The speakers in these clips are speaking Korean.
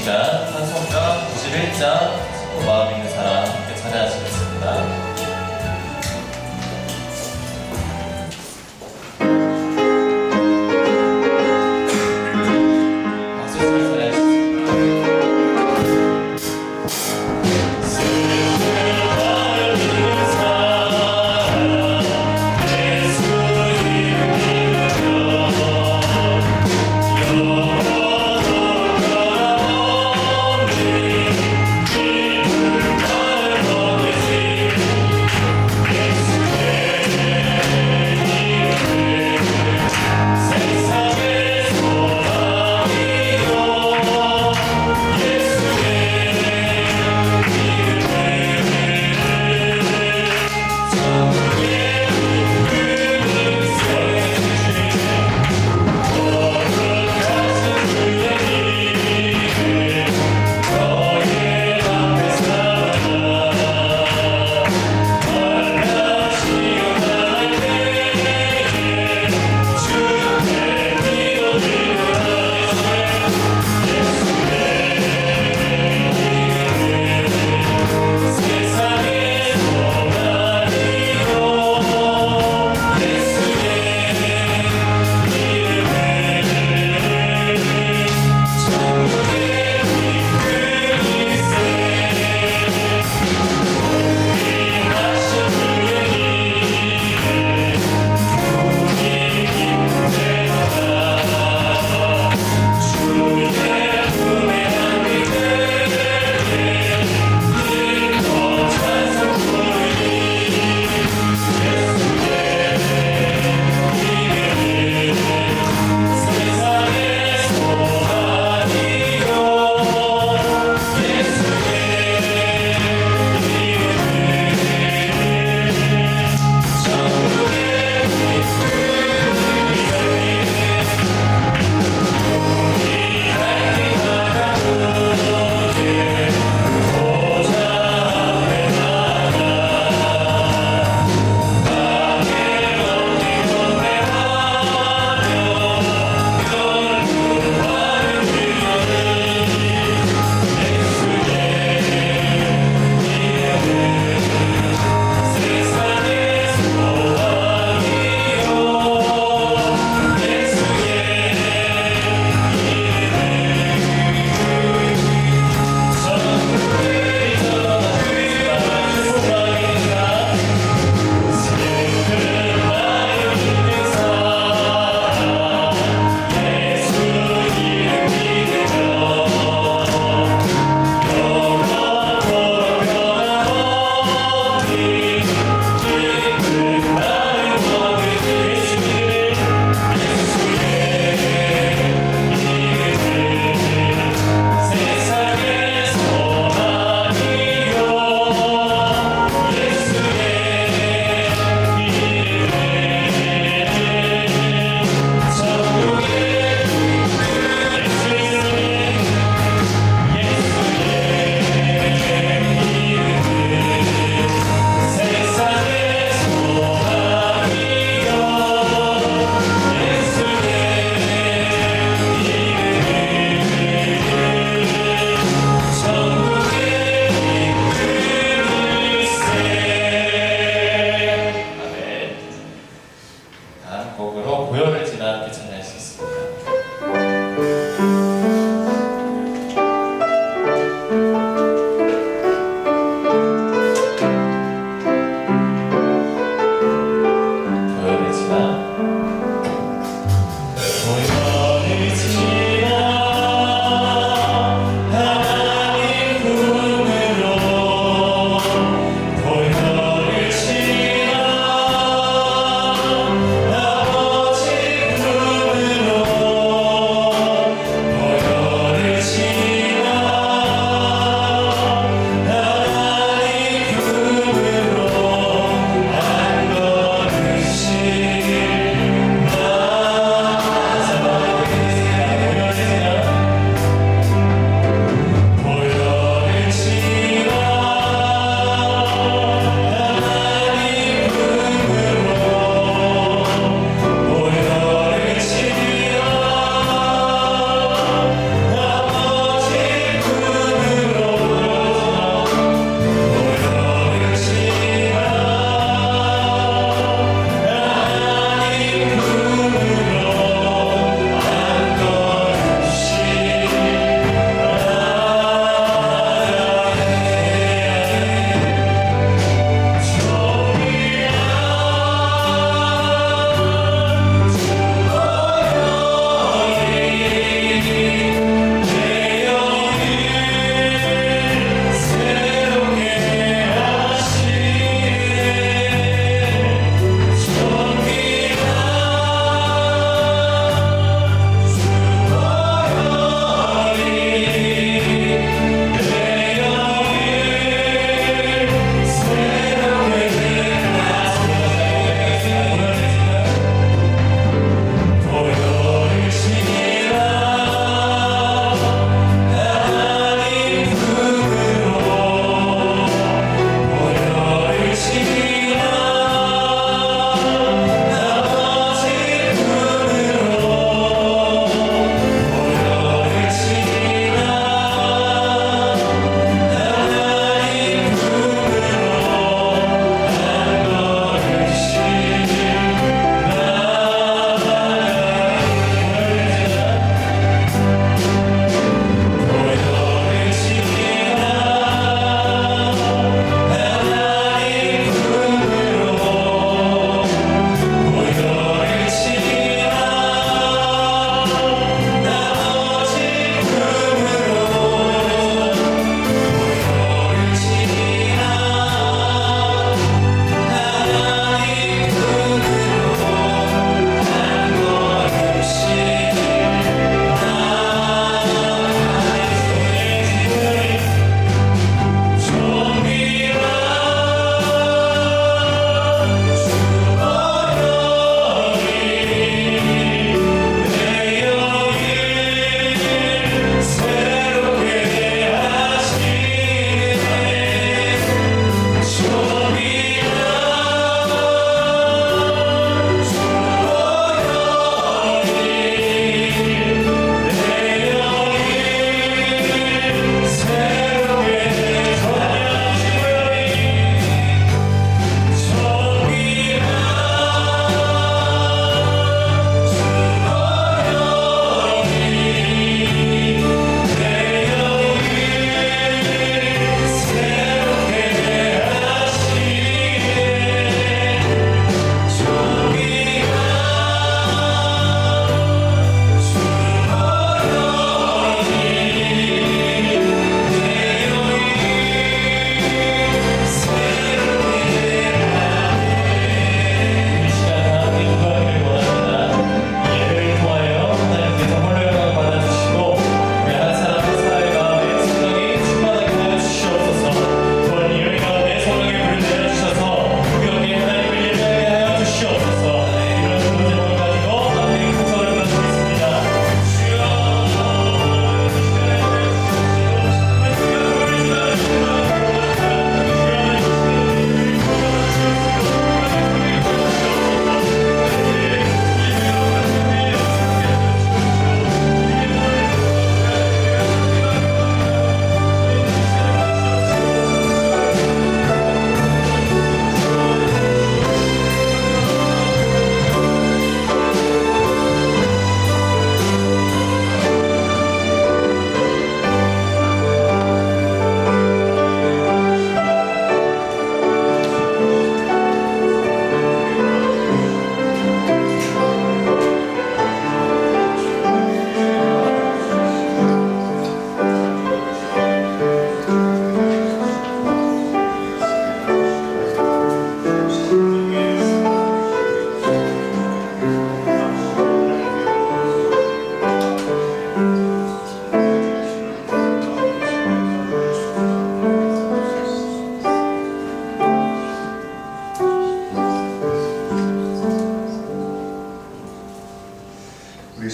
시간 찬송가 91장 또 마음 있는 사람 함께 찬양하시겠습니다. 주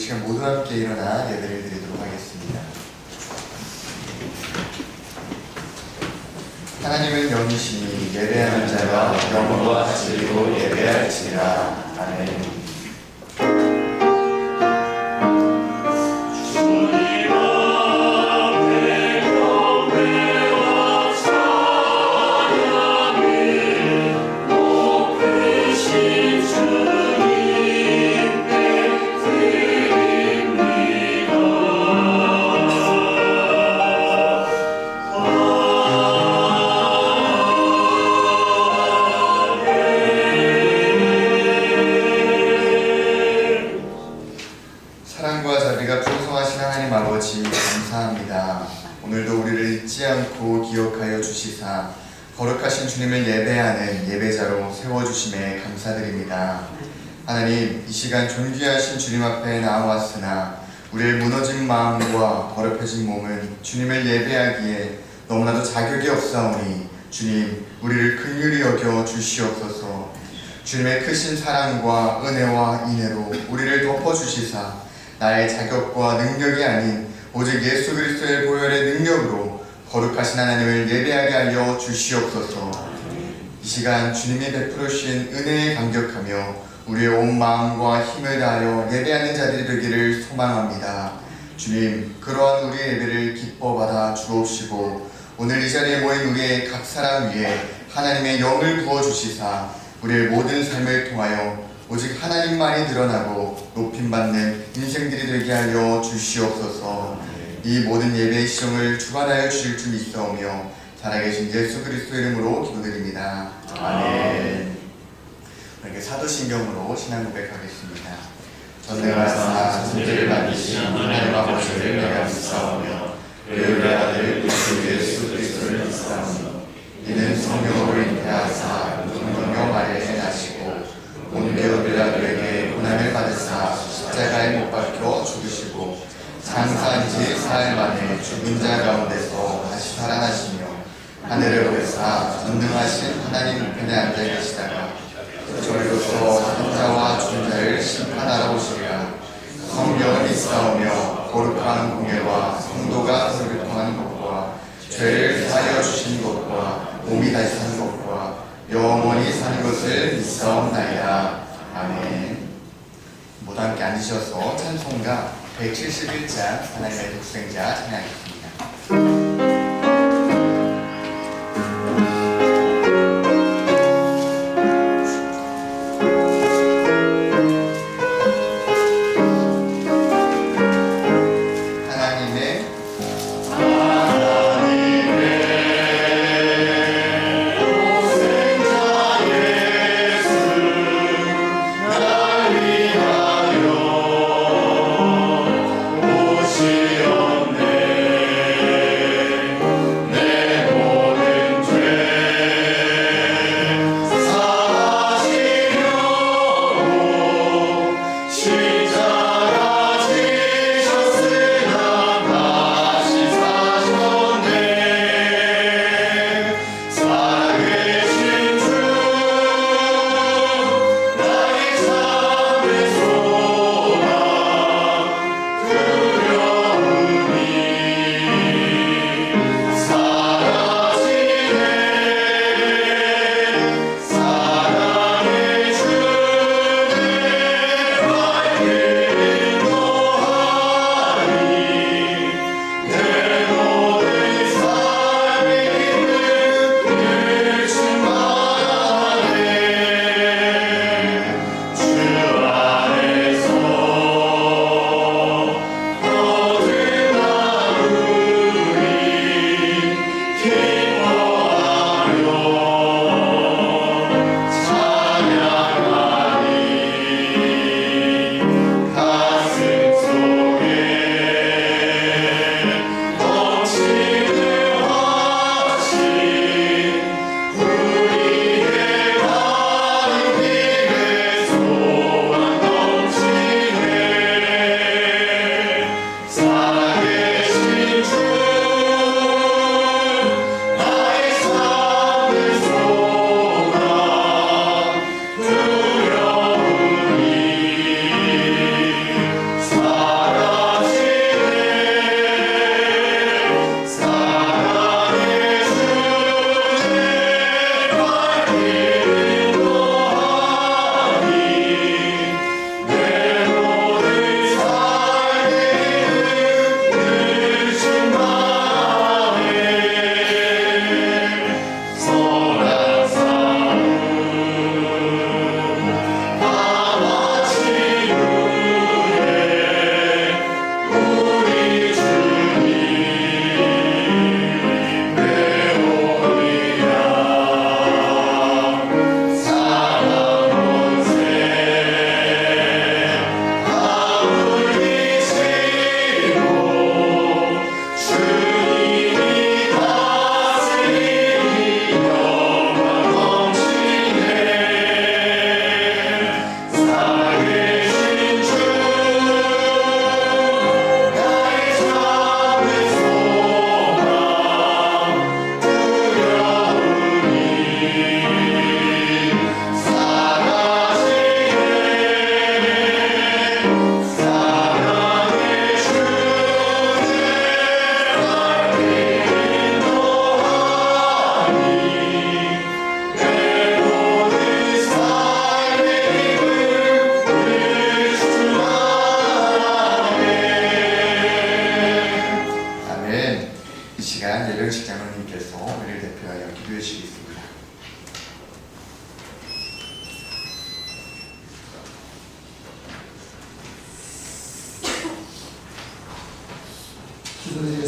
시간 모두 함께 일어나 예배를 드리도록 하겠습니다. 하나님은 영이시니 예배하는 자가 영과 진리로 예배할지니라. 아멘. 사랑과 자비가 풍성하신 하나님 아버지 감사합니다. 오늘도 우리를 잊지 않고 기억하여 주시사 거룩하신 주님을 예배하는 예배자로 세워주심에 감사드립니다. 하나님, 이 시간 존귀하신 주님 앞에 나와왔으나 우리의 무너진 마음과 더럽혀진 몸은 주님을 예배하기에 너무나도 자격이 없사오니 주님, 우리를 긍휼히 여겨 주시옵소서. 주님의 크신 사랑과 은혜와 인애로 우리를 덮어주시사 나의 자격과 능력이 아닌 오직 예수 그리스도의 보혈의 능력으로 거룩하신 하나님을 예배하게 하여 주시옵소서. 이 시간 주님이 베풀어 주신 은혜에 감격하며 우리의 온 마음과 힘을 다하여 예배하는 자들이 되기를 소망합니다. 주님, 그러한 우리의 예배를 기뻐 받아 주옵시고 오늘 이 자리에 모인 우리의 각 사람 위에 하나님의 영을 부어주시사 우리의 모든 삶을 통하여 오직 하나님만이 드러나고 높임받는 인생들이 되게 하여 주시옵소서. 이 모든 예배의 시정을 주관하여 주실 줄 믿사오며 살아계신 예수 그리스도 이름으로 기도드립니다. 아멘. 이렇게 사도신경으로 신앙 고백하겠습니다. 전능하사 천지를 만드신 하나님 아버지를 내가 믿사오며 그의 아들 예수 그리스도를 믿사오며 이는 성령으로 잉태하사 성령 아래에 나시고 본디오 빌라도에게 고난을 받으사 십자가에 못 박혀 죽으시고 장사한 지 사흘 만에 죽은 자 가운데서 다시 살아나시며 하늘을 오르사 전능하신 하나님 우편에 앉아 계시다가 저리로서 산자와 죽은 자를 심판하러 오시리라. 성령을 믿사오며 거룩한 공예와 성도가 서로 교통하는 것과 죄를 사하여 주신 것과 몸이 다시 사는 것과 영원히 사는 것을 믿사옵나이다. 아멘. 모두 함께 앉으셔서 찬송가 171장 하나님의 독생자 찬양하겠습니다. 오시옵네.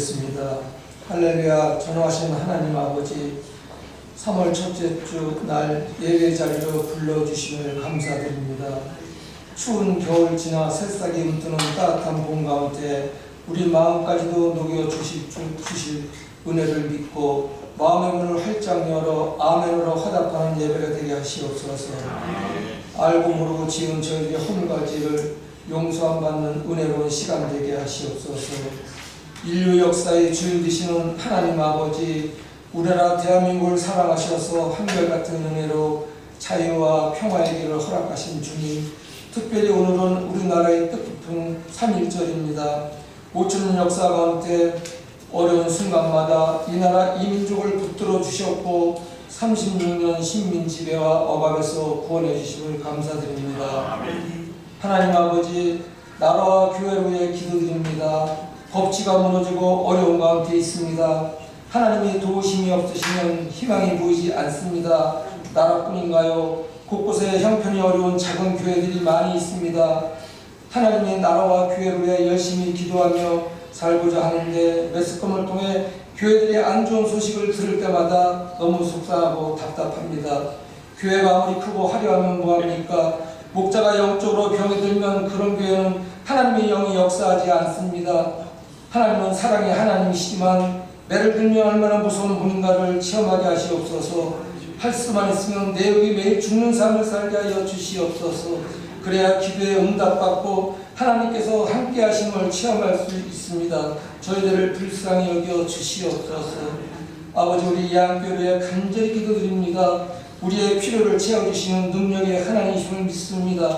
기도드리겠습니다. 할렐루야. 전능하신 하나님 아버지, 3월 첫째 주 날 예배 자리로 불러주심을 감사드립니다. 추운 겨울 지나 새싹이 움트는 따뜻한 봄 가운데 우리 마음까지도 녹여 주실 은혜를 믿고 마음의 문을 활짝 열어 아멘으로 화답하는 예배가 되게 하시옵소서. 알고 모르고 지은 저희들의 허물과지를 용서 안 받는 은혜로운 시간 되게 하시옵소서. 인류 역사의 주인 되시는 하나님 아버지, 우리나라 대한민국을 사랑하셔서 한결같은 은혜로 자유와 평화의 길을 허락하신 주님, 특별히 오늘은 우리나라의 뜻깊은 3.1절입니다. 5천년 역사 가운데 어려운 순간마다 이 나라 이 민족을 붙들어 주셨고 36년 식민 지배와 억압에서 구원해 주심을 감사드립니다. 하나님 아버지, 나라와 교회를 위해 기도드립니다. 법치가 무너지고 어려운 가운데 있습니다. 하나님의 도우심이 없으시면 희망이 보이지 않습니다. 나라뿐인가요? 곳곳에 형편이 어려운 작은 교회들이 많이 있습니다. 하나님의 나라와 교회를 위해 열심히 기도하며 살고자 하는데 매스컴을 통해 교회들의 안 좋은 소식을 들을 때마다 너무 속상하고 답답합니다. 교회가 아무리 크고 화려하면 뭐합니까? 목자가 영적으로 병이 들면 그런 교회는 하나님의 영이 역사하지 않습니다. 하나님은 사랑의 하나님이시지만 매를 들면 얼마나 무서운 분인가를 체험하게 하시옵소서. 할 수만 있으면 내 영이 매일 죽는 삶을 살게 하여 주시옵소서. 그래야 기도에 응답받고 하나님께서 함께 하심을 체험할 수 있습니다. 저희들을 불쌍히 여겨 주시옵소서. 아버지, 우리 양교회에 간절히 기도드립니다. 우리의 필요를 채워주시는 능력의 하나님이심을 믿습니다.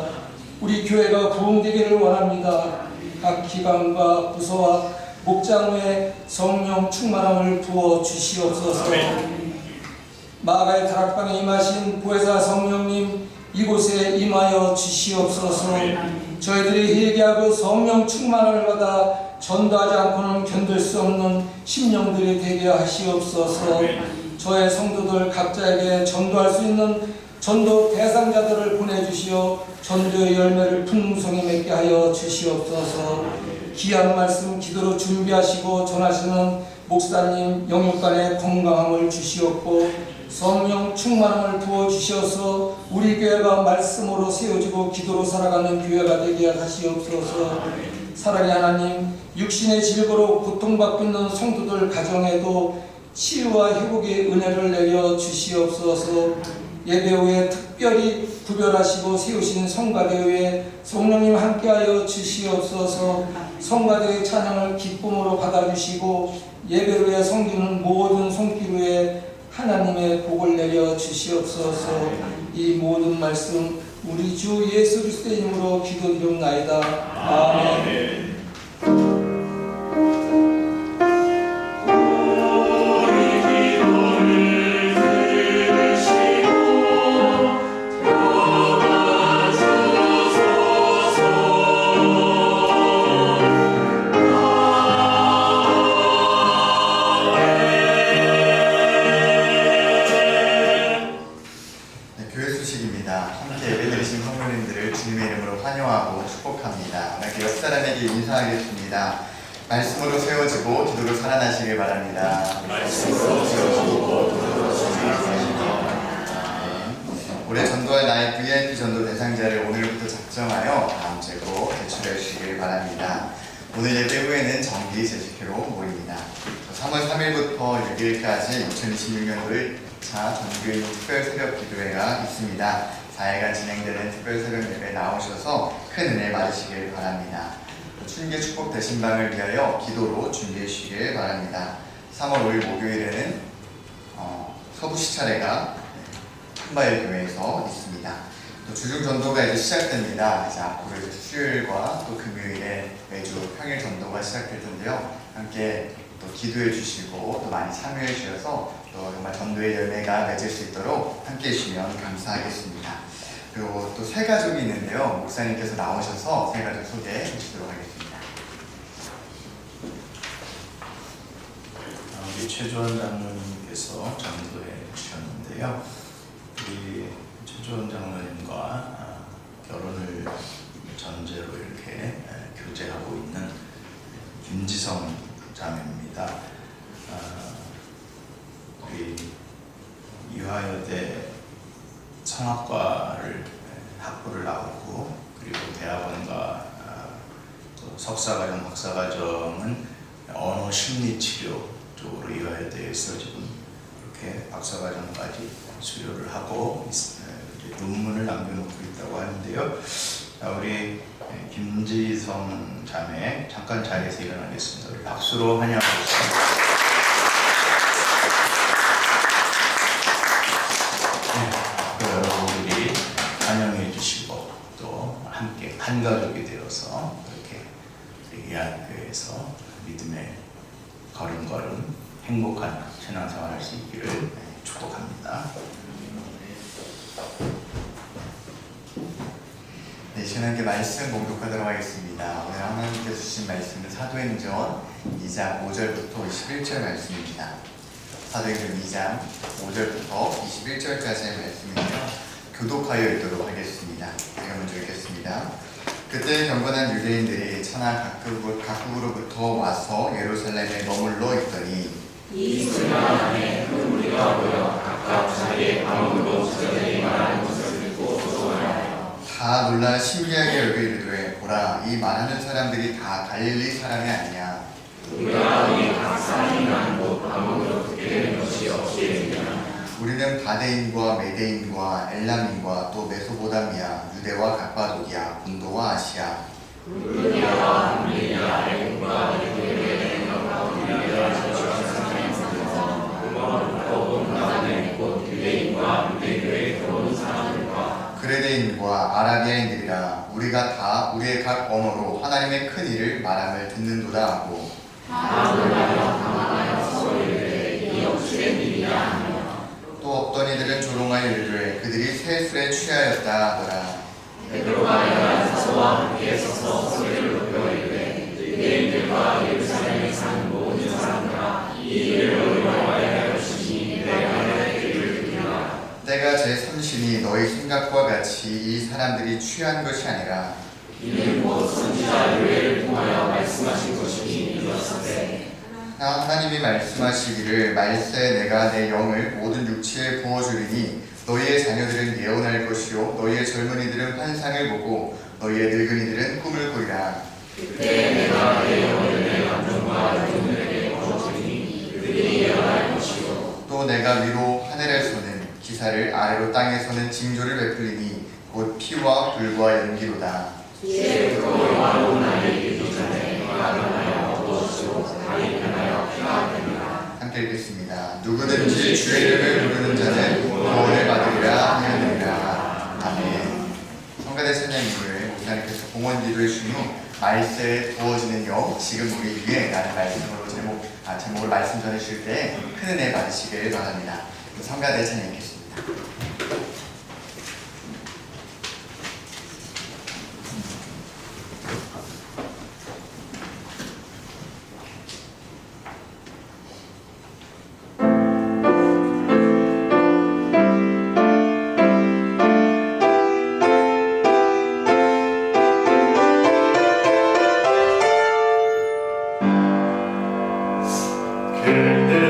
우리 교회가 부흥되기를 원합니다. 각 기관과 부서와 목장의 성령 충만함을 부어 주시옵소서. 마가의 다락방에 임하신 보혜사 성령님, 이곳에 임하여 주시옵소서. 저희들이 회개하고 성령 충만함을 받아 전도하지 않고는 견딜 수 없는 심령들이 되게 하시옵소서. 저의 성도들 각자에게 전도할 수 있는 전도 대상자들을 보내주시어 전도의 열매를 풍성히 맺게 하여 주시옵소서. 귀한 말씀 기도로 준비하시고 전하시는 목사님 영육간의 건강함을 주시옵고 성령 충만함을 부어주셔서 우리 교회가 말씀으로 세워지고 기도로 살아가는 교회가 되게 하시옵소서. 사랑의 하나님, 육신의 질고로 고통받고 있는 성도들 가정에도 치유와 회복의 은혜를 내려 주시옵소서. 예배 후에 특별히 구별하시고 세우신 성가대회에 성령님 함께하여 주시옵소서. 성가대회 찬양을 기쁨으로 받아주시고 예배를 위해 섬기는 모든 손길에 하나님의 복을 내려 주시옵소서. 이 모든 말씀 우리 주 예수 그리스도의 이름으로 기도드리옵나이다. 아멘. 인사하겠습니다. 말씀으로 세워지고 기도로 살아나시길 바랍니다. 올해 전도할 나의 VIP 전도 대상자를 오늘부터 작정하여 다음 주로 제출해 주시길 바랍니다. 오늘 예배 후에는 정기 제식회로 모입니다. 3월 3일부터 6일까지 2026년도 1차 전교인 특별 새벽 기도회가 있습니다. 4일간 진행되는 특별 새벽 예배 나오셔서 큰 은혜 받으시길 바랍니다. 춘계 축복 대신방을 위하여 기도로 준비해 주시길 바랍니다. 3월 5일 목요일에는 서부시 차례가 큰바일 교회에서 있습니다. 또 주중 전도가 이제 시작됩니다. 이제 앞으로 이제 수요일과 또 금요일에 매주 평일 전도가 시작될 텐데요. 함께 또 기도해 주시고 또 많이 참여해 주셔서 또 정말 전도의 열매가 맺을 수 있도록 함께 해주시면 감사하겠습니다. 그리고 또 새 가족이 있는데요. 목사님께서 나오셔서 새 가족 소개해 주시도록 하겠습니다. 우리 최조원 장로님께서 전도해 주셨는데요. 우리 최조원 장로님과 결혼을 전제로 이렇게 교제하고 있는 김지성 자매입니다. 합니다. 우리 이화여대 성악과를 학부를 나오고 그리고 대학원과 또 석사과정, 박사과정은 언어 심리치료 쪽으로 이화여대에서 지금 그렇게 박사과정까지 수료를 하고 논문을 남겨놓고 있다고 하는데요. 자, 우리 김지성 자매 잠깐 자리에서 일어나겠습니다. 우리 박수로 환영하겠습니다. 네, 여러분들이 환영해 주시고 또 함께 한 가족이 되어서 이렇게 우리 이화교회에서 믿음의 걸음걸음 행복한 신앙생활 할 수 있기를 축복합니다. 네, 신앙께 말씀 봉독하도록 하겠습니다. 오늘 하나님께서 주신 말씀은 사도행전 2장 5절부터 21절 말씀입니다. 사도행전 2장 5절부터 21절까지의 말씀인데요. 교독하여 읽도록 하겠습니다. 제가 먼저 읽겠습니다. 그때 경건한 유대인들이 천하 각국으로부터 와서 예루살렘에 머물러 있더니 이 수년 안에 큰 무리가 모여 각각 자기의 방언으로 저들이 말하는 것을 듣고 소원하여 다 놀라 신기하게 여겨 이르되 보라 이 말하는 사람들이 다 갈릴리 사람이 아니냐. 우리가 이 각 사람이 나는 곳 방언으로 듣게 되는 것이 어찌되느냐. 우리는 바데인과 메데인과 엘람인과 또 메소보다미아 유대와 갑바도기아 본도와 아시아 루디아와 함리아 애국과 유대의 영광과 유대와 저주한 사람에서 로마로부터 온 가나안의 곧 유대인과 유대교에 들어온 사람들과 그레데인과 아라비아인들이라 우리가 다 우리의 각 언어로 하나님의 큰 일을 말함을 듣는도다 하고 다 놀라며 당황하여 서로 이르되 이 어찌된 일이냐 하며 또 어떤 이들은 조롱하여 이르되 그들이 새 술에 취하였다 하더라. 베드로가 여러 사도와 함께 서서 소리를 높여 이르되 유대인들과 예루살렘에 사는 모든 사람들아 이 일을 의뢰하여 할 것이니 내가 너희의 귀를 듣노라. 때가 제 삼신이 너희 생각과 같이 이 사람들이 취한 것이 아니라 이는 곧 선지자 요엘을 통하여 말씀하신 것이니 이렇으되 하나님이 말씀하시기를 말세 내가 내 영을 모든 육체에 부어주리니 너희의 자녀들은 예언할 것이요 너희의 젊은이들은 환상을 보고 너희의 늙은이들은 꿈을 꾸리라. 그때 내가 내 영을 내 남편과 여종들에게 부어주리니 그들이 예언할 것이요 또 내가 위로 하늘에서는 기사를 아래로 땅에서는 징조를 베풀리니 곧 피와 불과 연기로다. 이제 그거와 나의 이르기 전에 내가 변하여 어두워지고 달이 변하여 피가 되리라. 함께 읽겠습니다. 누구든지 주의 이름을 부르는 자는 구원을 받으리라 하였느니라. 아멘. 성가대 찬양님을 목사님께서 공원 기도해 주신 후 말세에 부어지는 영 지금 우리 위에 라는 말씀으로 제목을 말씀 전해주실 때 큰 은혜 받으시길 바랍니다. 성가대 찬양 읽겠습니다. 그대여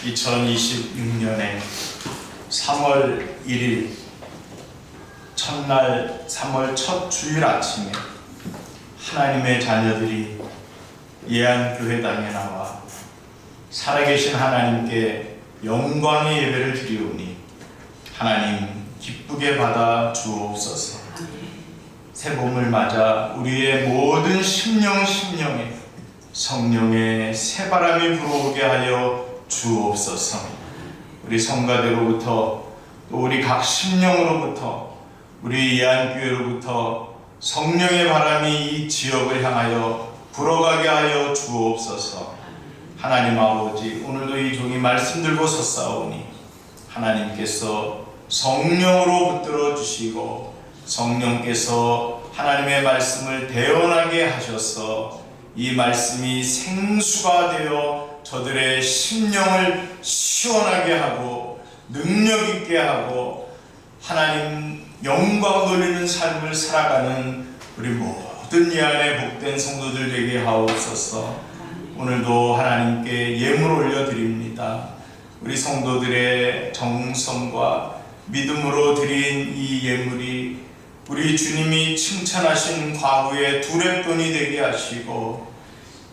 2026년에 3월 1일 첫날 3월 첫 주일 아침에 하나님의 자녀들이 예안교회당에 나와 살아계신 하나님께 영광의 예배를 드리오니 하나님 기쁘게 받아 주옵소서. 새봄을 맞아 우리의 모든 심령에 성령의 새바람이 불어오게 하여 주옵소서. 우리 성가대로부터 또 우리 각 심령으로부터 우리 예안교회로부터 성령의 바람이 이 지역을 향하여 불어가게 하여 주옵소서. 하나님 아버지, 오늘도 이 종이 말씀 들고 섰사오니 하나님께서 성령으로 붙들어 주시고 성령께서 하나님의 말씀을 대언하게 하셔서 이 말씀이 생수가 되어 저들의 심령을 시원하게 하고 능력 있게 하고 하나님 영광 돌리는 삶을 살아가는 우리 모든 이 안에 복된 성도들 되게 하옵소서. 오늘도 하나님께 예물 올려드립니다. 우리 성도들의 정성과 믿음으로 드린 이 예물이 우리 주님이 칭찬하신 과부의 두렙돈이 되게 하시고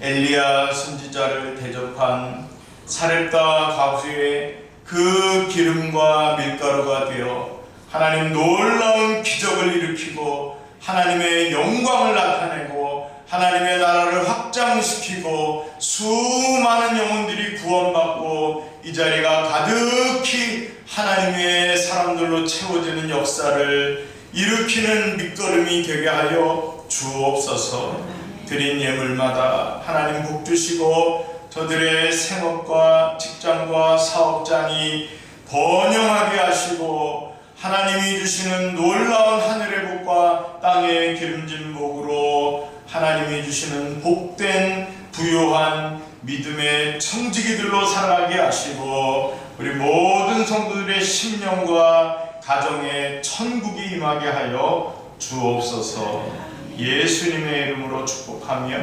엘리야 선지자를 대접한 사렙다 가수의 그 기름과 밀가루가 되어 하나님 놀라운 기적을 일으키고 하나님의 영광을 나타내고 하나님의 나라를 확장시키고 수많은 영혼들이 구원받고 이 자리가 가득히 하나님의 사람들로 채워지는 역사를 일으키는 밑거름이 되게 하여 주옵소서. 드린 예물마다 하나님 복 주시고 저들의 생업과 직장과 사업장이 번영하게 하시고 하나님이 주시는 놀라운 하늘의 복과 땅의 기름진 복으로 하나님이 주시는 복된 부요한 믿음의 청지기들로 살아가게 하시고 우리 모든 성도들의 심령과 가정에 천국이 임하게 하여 주옵소서. 예수님의 이름으로 축복하며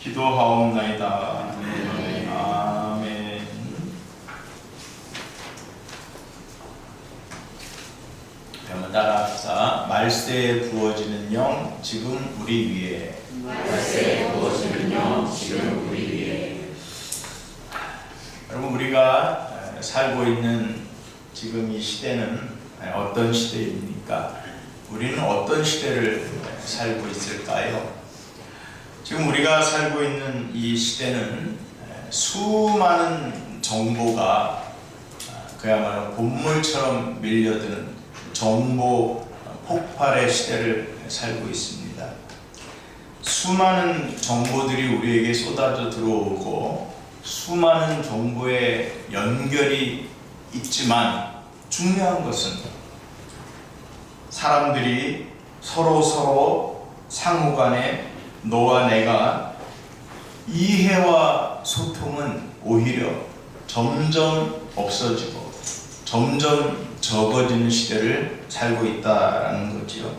기도하옵나이다. 아멘. 한번 따라합시다. 말세에 부어지는 영 지금 우리 위에. 말세에 부어지는 영 지금 우리 위에. 여러분, 우리가 살고 있는 지금 이 시대는 어떤 시대입니까? 우리는 어떤 시대를 살고 있을까요? 지금 우리가 살고 있는 이 시대는 수많은 정보가 그야말로 본물처럼 밀려드는 정보 폭발의 시대를 살고 있습니다. 수많은 정보들이 우리에게 쏟아져 들어오고 수많은 정보의 연결이 있지만 중요한 것은 사람들이 서로 상호간에 너와 내가 이해와 소통은 오히려 점점 없어지고 점점 적어지는 시대를 살고 있다라는 거지요.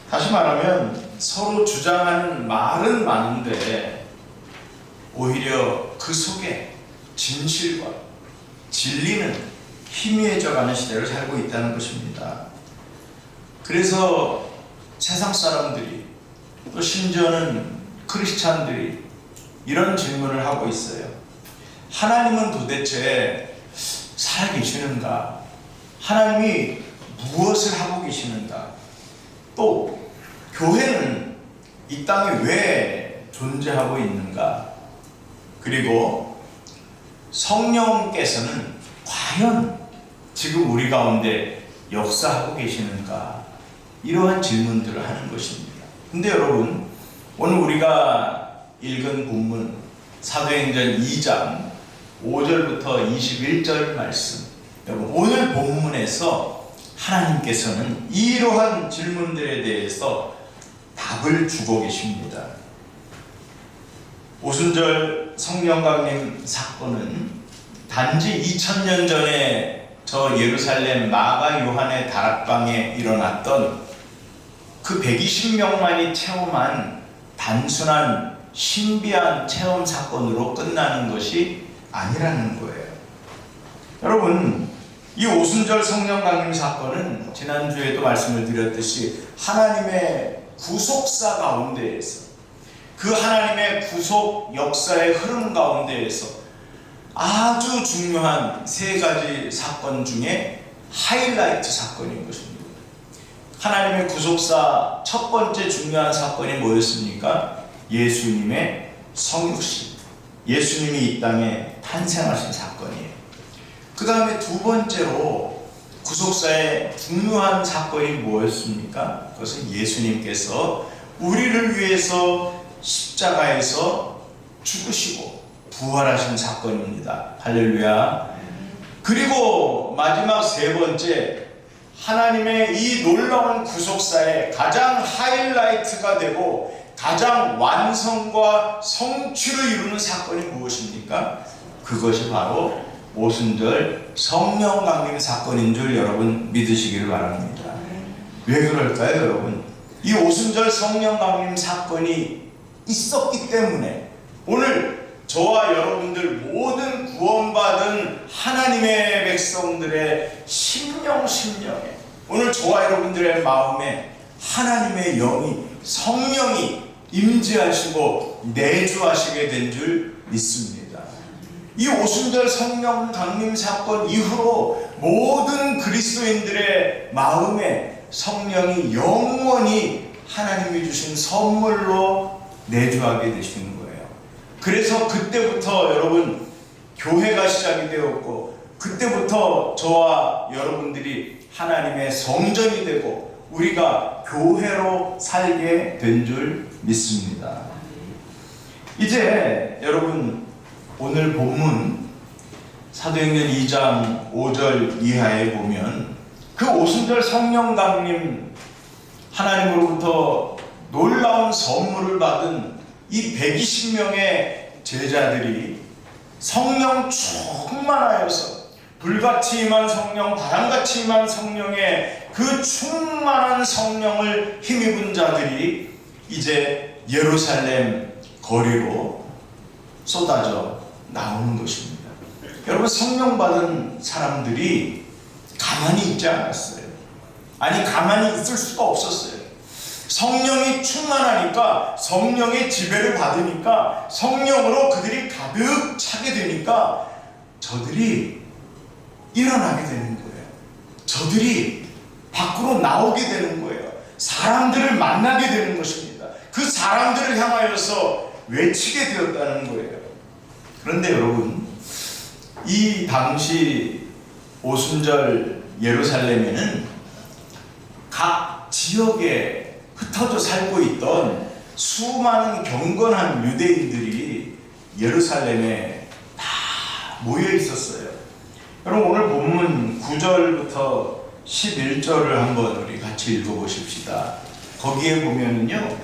다시 말하면 서로 주장하는 말은 많은데 오히려 그 속에 진실과 진리는 희미해져가는 시대를 살고 있다는 것입니다. 그래서 세상 사람들이 또 심지어는 크리스찬들이 이런 질문을 하고 있어요. 하나님은 도대체 살아계시는가? 하나님이 무엇을 하고 계시는가? 또 교회는 이 땅에 왜 존재하고 있는가? 그리고 성령께서는 과연 지금 우리 가운데 역사하고 계시는가? 이러한 질문들을 하는 것입니다. 근데 여러분, 오늘 우리가 읽은 본문 사도행전 2장 5절부터 21절 말씀, 여러분 오늘 본문에서 하나님께서는 이러한 질문들에 대해서 답을 주고 계십니다. 오순절 성령강림 사건은 단지 2000년 전에 저 예루살렘 마가 요한의 다락방에 일어났던 그 120명만이 체험한 단순한 신비한 체험 사건으로 끝나는 것이 아니라는 거예요. 여러분, 이 오순절 성령 강림 사건은 지난주에도 말씀을 드렸듯이 하나님의 구속사 가운데에서, 그 하나님의 구속 역사의 흐름 가운데에서 아주 중요한 세 가지 사건 중에 하이라이트 사건인 것입니다. 하나님의 구속사 첫 번째 중요한 사건이 뭐였습니까? 예수님의 성육신, 예수님이 이 땅에 탄생하신 사건이에요. 그 다음에 두 번째로 구속사의 중요한 사건이 뭐였습니까? 그것은 예수님께서 우리를 위해서 십자가에서 죽으시고 부활하신 사건입니다. 할렐루야. 그리고 마지막 세 번째, 하나님의 이 놀라운 구속사의 가장 하이라이트가 되고 가장 완성과 성취를 이루는 사건이 무엇입니까? 그것이 바로 오순절 성령 강림 사건인 줄 여러분 믿으시기를 바랍니다. 왜 그럴까요, 여러분? 이 오순절 성령 강림 사건이 있었기 때문에 오늘 저와 여러분들 모든 구원받은 하나님의 백성들의 심령에, 오늘 저와 여러분들의 마음에 하나님의 영이, 성령이 임재하시고 내주하시게 된 줄 믿습니다. 이 오순절 성령 강림 사건 이후로 모든 그리스도인들의 마음에 성령이 영원히 하나님이 주신 선물로 내주하게 되시는 거예요. 그래서 그때부터 여러분 교회가 시작이 되었고, 그때부터 저와 여러분들이 하나님의 성전이 되고 우리가 교회로 살게 된 줄 믿습니다. 이제 여러분 오늘 본문 사도행전 2장 5절 이하에 보면 그 오순절 성령 강림, 하나님으로부터 놀라운 선물을 받은 이 120명의 제자들이 성령 충만하여서, 불같이 임한 성령, 바람같이 임한 성령의 그 충만한 성령을 힘입은 자들이 이제 예루살렘 거리로 쏟아져 나오는 것입니다. 여러분, 성령 받은 사람들이 가만히 있지 않았어요. 아니, 가만히 있을 수가 없었어요. 성령이 충만하니까, 성령의 지배를 받으니까, 성령으로 그들이 가득 차게 되니까 저들이 일어나게 되는 거예요. 저들이 밖으로 나오게 되는 거예요. 사람들을 만나게 되는 것입니다. 그 사람들을 향하여서 외치게 되었다는 거예요. 그런데 여러분, 이 당시 오순절 예루살렘에는 각 지역에 흩어져 살고 있던 수많은 경건한 유대인들이 예루살렘에 다 모여 있었어요. 여러분, 오늘 본문 9절부터 11절을 한번 우리 같이 읽어보십시다. 거기에 보면은요,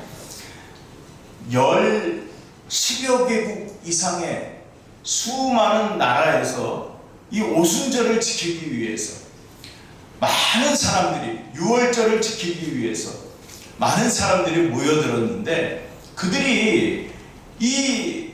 10여 개국 이상의 수많은 나라에서 이 오순절을 지키기 위해서 많은 사람들이, 유월절을 지키기 위해서 많은 사람들이 모여들었는데, 그들이 이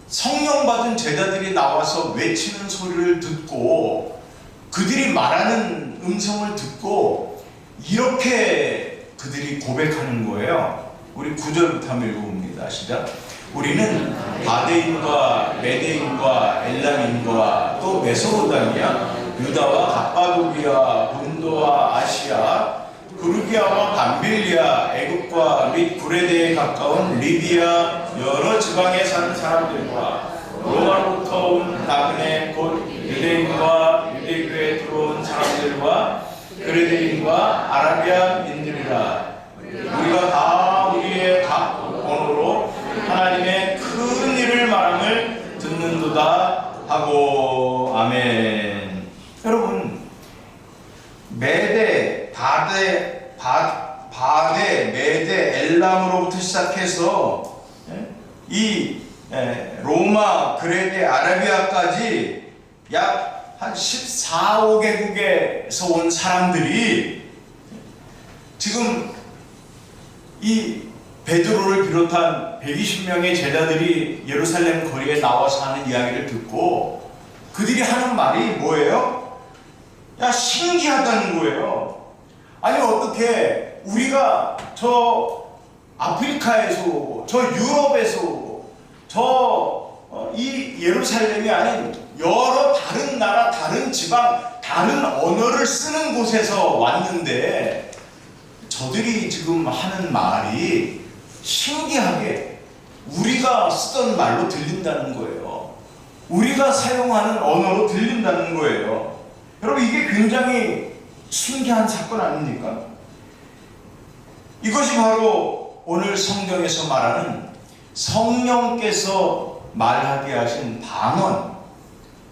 성령 받은 제자들이 나와서 외치는 소리를 듣고, 그들이 말하는 음성을 듣고 이렇게 그들이 고백하는 거예요. 우리 9절부터 한번 읽어봅니다. 시작. 우리는 바데인과 메데인과 엘람인과 또 메소포타미아, 유다와 갑바도기아, 본도와 아시아, 부르기아와 밤빌리아, 애굽과 및 구레데에 가까운 리비아 여러 지방에 사는 사람들과 로마로부터 온 나그네 곧 유대인과 유대교에 들어온 사람들과 그레데인과 아라비아인들이라, 우리가 다 우리의 각 언어로 하나님의 큰 일을 말함을 듣는도다 하고. 아멘. 여러분, 메데, 바데, 메데, 엘람으로부터 시작해서 이 로마, 그레데, 아라비아까지 약 한 14~15개국에서 온 사람들이 지금 이 베드로를 비롯한 120명의 제자들이 예루살렘 거리에 나와서 하는 이야기를 듣고 그들이 하는 말이 뭐예요? 야, 신기하다는 거예요. 아니 어떻게 우리가 저 아프리카에서 오고 저 유럽에서 오고 이 예루살렘이 아닌 여러 다른 나라, 다른 지방, 다른 언어를 쓰는 곳에서 왔는데 저들이 지금 하는 말이 신기하게 우리가 쓰던 말로 들린다는 거예요. 우리가 사용하는 언어로 들린다는 거예요. 여러분, 이게 굉장히 신기한 사건 아닙니까? 이것이 바로 오늘 성경에서 말하는 성령께서 말하게 하신 방언,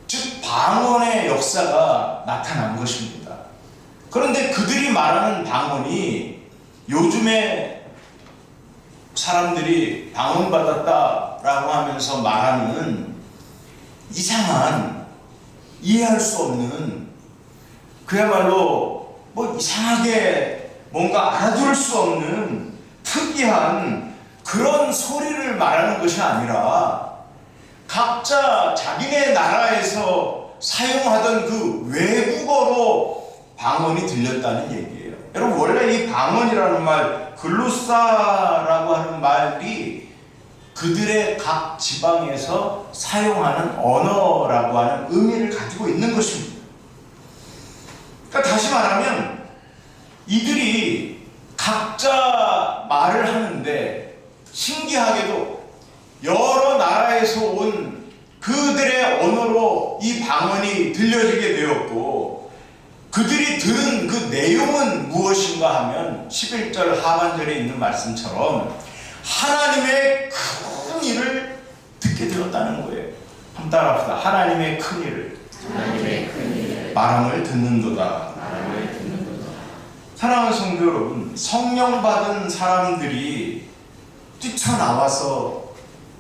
즉 방언의 역사가 나타난 것입니다. 그런데 그들이 말하는 방언이 요즘에 사람들이 방언 받았다라고 하면서 말하는 이상한, 이해할 수 없는, 그야말로 뭐 이상하게 뭔가 알아들을 수 없는 특이한 그런 소리를 말하는 것이 아니라 각자 자기네 나라에서 사용하던 그 외국어로 방언이 들렸다는 얘기예요. 여러분, 원래 이 방언이라는 말, 글루사라고 하는 말이 그들의 각 지방에서 사용하는 언어라고 하는 의미를 가지고 있는 것입니다. 그러니까 다시 말하면 이들이 각자 말을 하는데 신기하게도 여러 나라에서 온 그들의 언어로 이 방언이 들려지게 되었고, 그들이 들은 그 내용은 무엇인가 하면 11절 하반절에 있는 말씀처럼 하나님의 큰 일을 듣게 되었다는 거예요. 한번 따라합시다. 하나님의 큰 일을, 말함을 듣는도다. 사랑하는 성도 여러분, 성령 받은 사람들이 뛰쳐나와서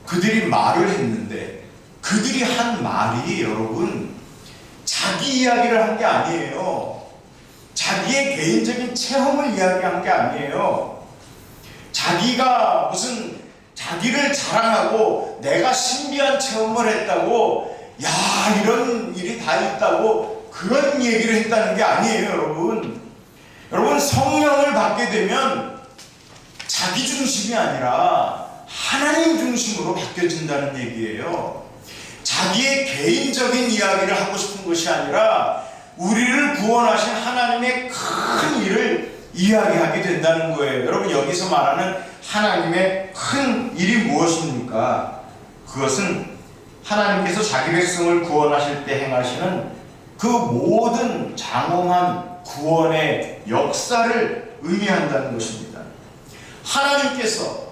그들이 말을 했는데 그들이 한 말이 여러분 자기 이야기를 한 게 아니에요. 자기의 개인적인 체험을 이야기한 게 아니에요. 자기가 무슨 자기를 자랑하고 내가 신비한 체험을 했다고, 야, 이런 일이 다 있다고 그런 얘기를 했다는 게 아니에요. 여러분, 성령을 받게 되면 자기 중심이 아니라 하나님 중심으로 바뀌어진다는 얘기예요. 자기의 개인적인 이야기를 하고 싶은 것이 아니라 우리를 구원하신 하나님의 큰 일을 이야기하게 된다는 거예요. 여러분, 여기서 말하는 하나님의 큰 일이 무엇입니까? 그것은 하나님께서 자기 백성을 구원하실 때 행하시는 그 모든 장엄한 구원의 역사를 의미한다는 것입니다. 하나님께서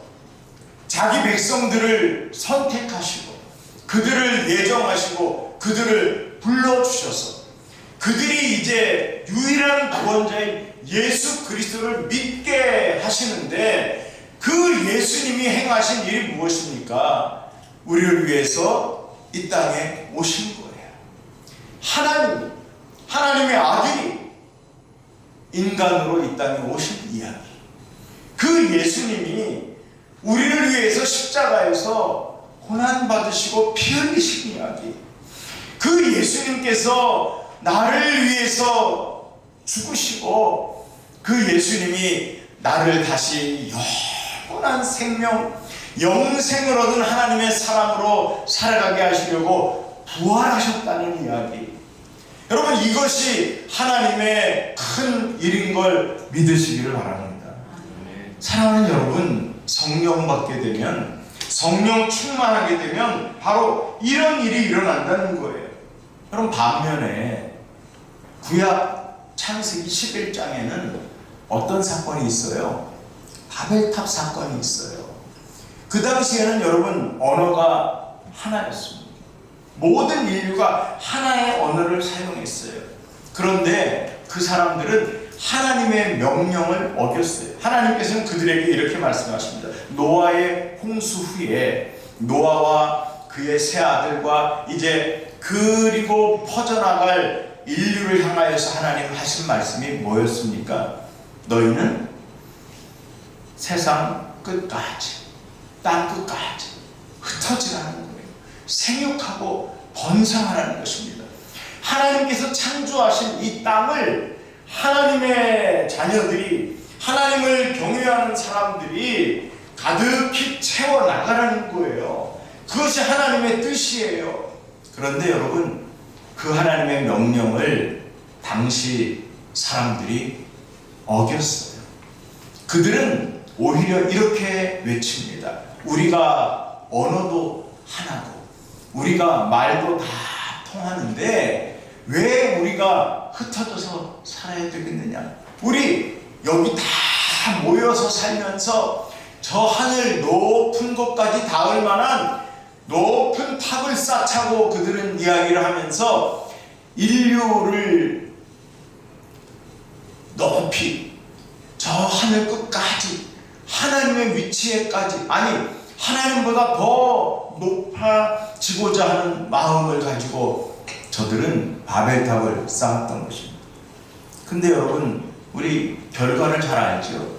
자기 백성들을 선택하시고 그들을 예정하시고 그들을 불러주셔서 그들이 이제 유일한 구원자인 예수 그리스도를 믿게 하시는데, 그 예수님이 행하신 일이 무엇입니까? 우리를 위해서 이 땅에 오신 거예요. 하나님의 아들이 인간으로 이 땅에 오신 이야기. 그 예수님이 우리를 위해서 십자가에서 고난받으시고 피 흘리신 이야기. 그 예수님께서 나를 위해서 죽으시고 그 예수님이 나를 다시 영원한 생명, 영생을 얻은 하나님의 사람으로 살아가게 하시려고 부활하셨다는 이야기. 여러분, 이것이 하나님의 큰 일인 걸 믿으시기를 바랍니다. 사랑하는 여러분, 성령 받게 되면, 성령 충만하게 되면 바로 이런 일이 일어난다는 거예요. 여러분, 반면에 구약 창세기 11장에는 어떤 사건이 있어요? 바벨탑 사건이 있어요. 그 당시에는 여러분, 언어가 하나였습니다. 모든 인류가 하나의 언어를 사용했어요. 그런데 그 사람들은 하나님의 명령을 어겼어요. 하나님께서는 그들에게 이렇게 말씀하십니다. 노아의 홍수 후에 노아와 그의 세 아들과 이제 그리고 퍼져나갈 인류를 향하여서 하나님 하신 말씀이 뭐였습니까? 너희는 세상 끝까지, 땅 끝까지 흩어지라는 거예요. 생육하고 번성하라는 것입니다. 하나님께서 창조하신 이 땅을 하나님의 자녀들이, 하나님을 경외하는 사람들이 가득히 채워나가라는 거예요. 그것이 하나님의 뜻이에요. 그런데 여러분, 그 하나님의 명령을 당시 사람들이 어겼어요. 그들은 오히려 이렇게 외칩니다. 우리가 언어도 하나고 우리가 말도 다 통하는데 왜 우리가 흩어져서 살아야 되겠느냐? 우리 여기 다 모여서 살면서 저 하늘 높은 곳까지 닿을 만한 높은 탑을 쌓자고 그들은 이야기를 하면서 인류를 높이 저 하늘 끝까지 하나님의 위치에까지, 아니 하나님보다 더 높아지고자 하는 마음을 가지고 저들은 바벨탑을 쌓았던 것입니다. 근데 여러분, 우리 결과를 잘 알죠?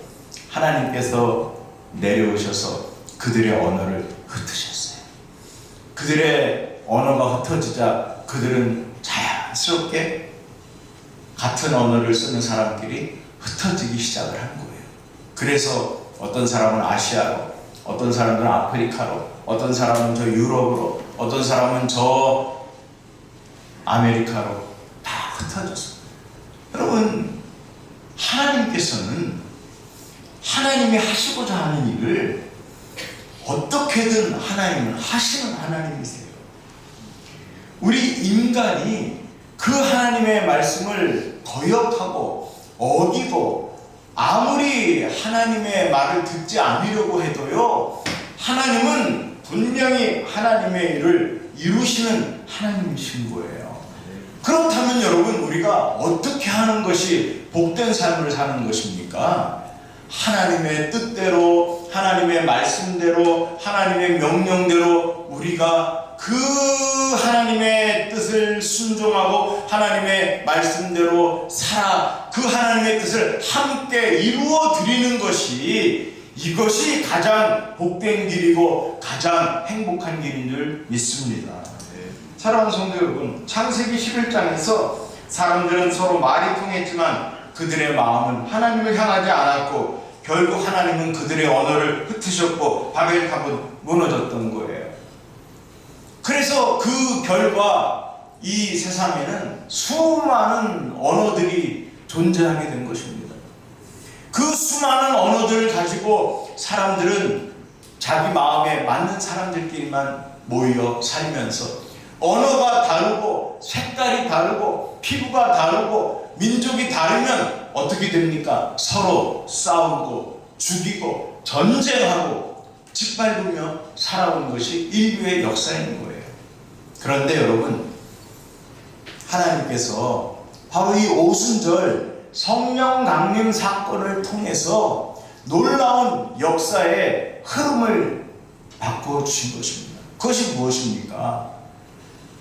하나님께서 내려오셔서 그들의 언어를 흩으셨어요. 그들의 언어가 흩어지자 그들은 자연스럽게 같은 언어를 쓰는 사람끼리 흩어지기 시작을 한 거예요. 그래서 어떤 사람은 아시아로, 어떤 사람은 아프리카로, 어떤 사람은 저 유럽으로, 어떤 사람은 저 아메리카로 다 흩어졌어요. 여러분, 하나님께서는 하나님이 하시고자 하는 일을 어떻게든 하나님은 하시는 하나님이세요. 우리 인간이 그 하나님의 말씀을 거역하고 어기고 아무리 하나님의 말을 듣지 않으려고 해도요, 하나님은 분명히 하나님의 일을 이루시는 하나님이신 거예요. 그렇다면 여러분, 우리가 어떻게 하는 것이 복된 삶을 사는 것입니까? 하나님의 뜻대로, 하나님의 말씀대로, 하나님의 명령대로 우리가 그 하나님의 뜻을 순종하고 하나님의 말씀대로 살아 그 하나님의 뜻을 함께 이루어 드리는 것이, 이것이 가장 복된 길이고 가장 행복한 길인 줄 믿습니다. 사랑하는 성도 여러분, 창세기 11장에서 사람들은 서로 말이 통했지만 그들의 마음은 하나님을 향하지 않았고 결국 하나님은 그들의 언어를 흩으셨고 바벨탑은 무너졌던 거예요. 그래서 그 결과 이 세상에는 수많은 언어들이 존재하게 된 것입니다. 그 수많은 언어들을 가지고 사람들은 자기 마음에 맞는 사람들끼리만 모여 살면서 언어가 다르고 색깔이 다르고 피부가 다르고 민족이 다르면 어떻게 됩니까? 서로 싸우고 죽이고 전쟁하고 짓밟으며 살아온 것이 인류의 역사인 거예요. 그런데 여러분, 하나님께서 바로 이 오순절 성령 강림 사건을 통해서 놀라운 역사의 흐름을 바꾸어 주신 것입니다. 그것이 무엇입니까?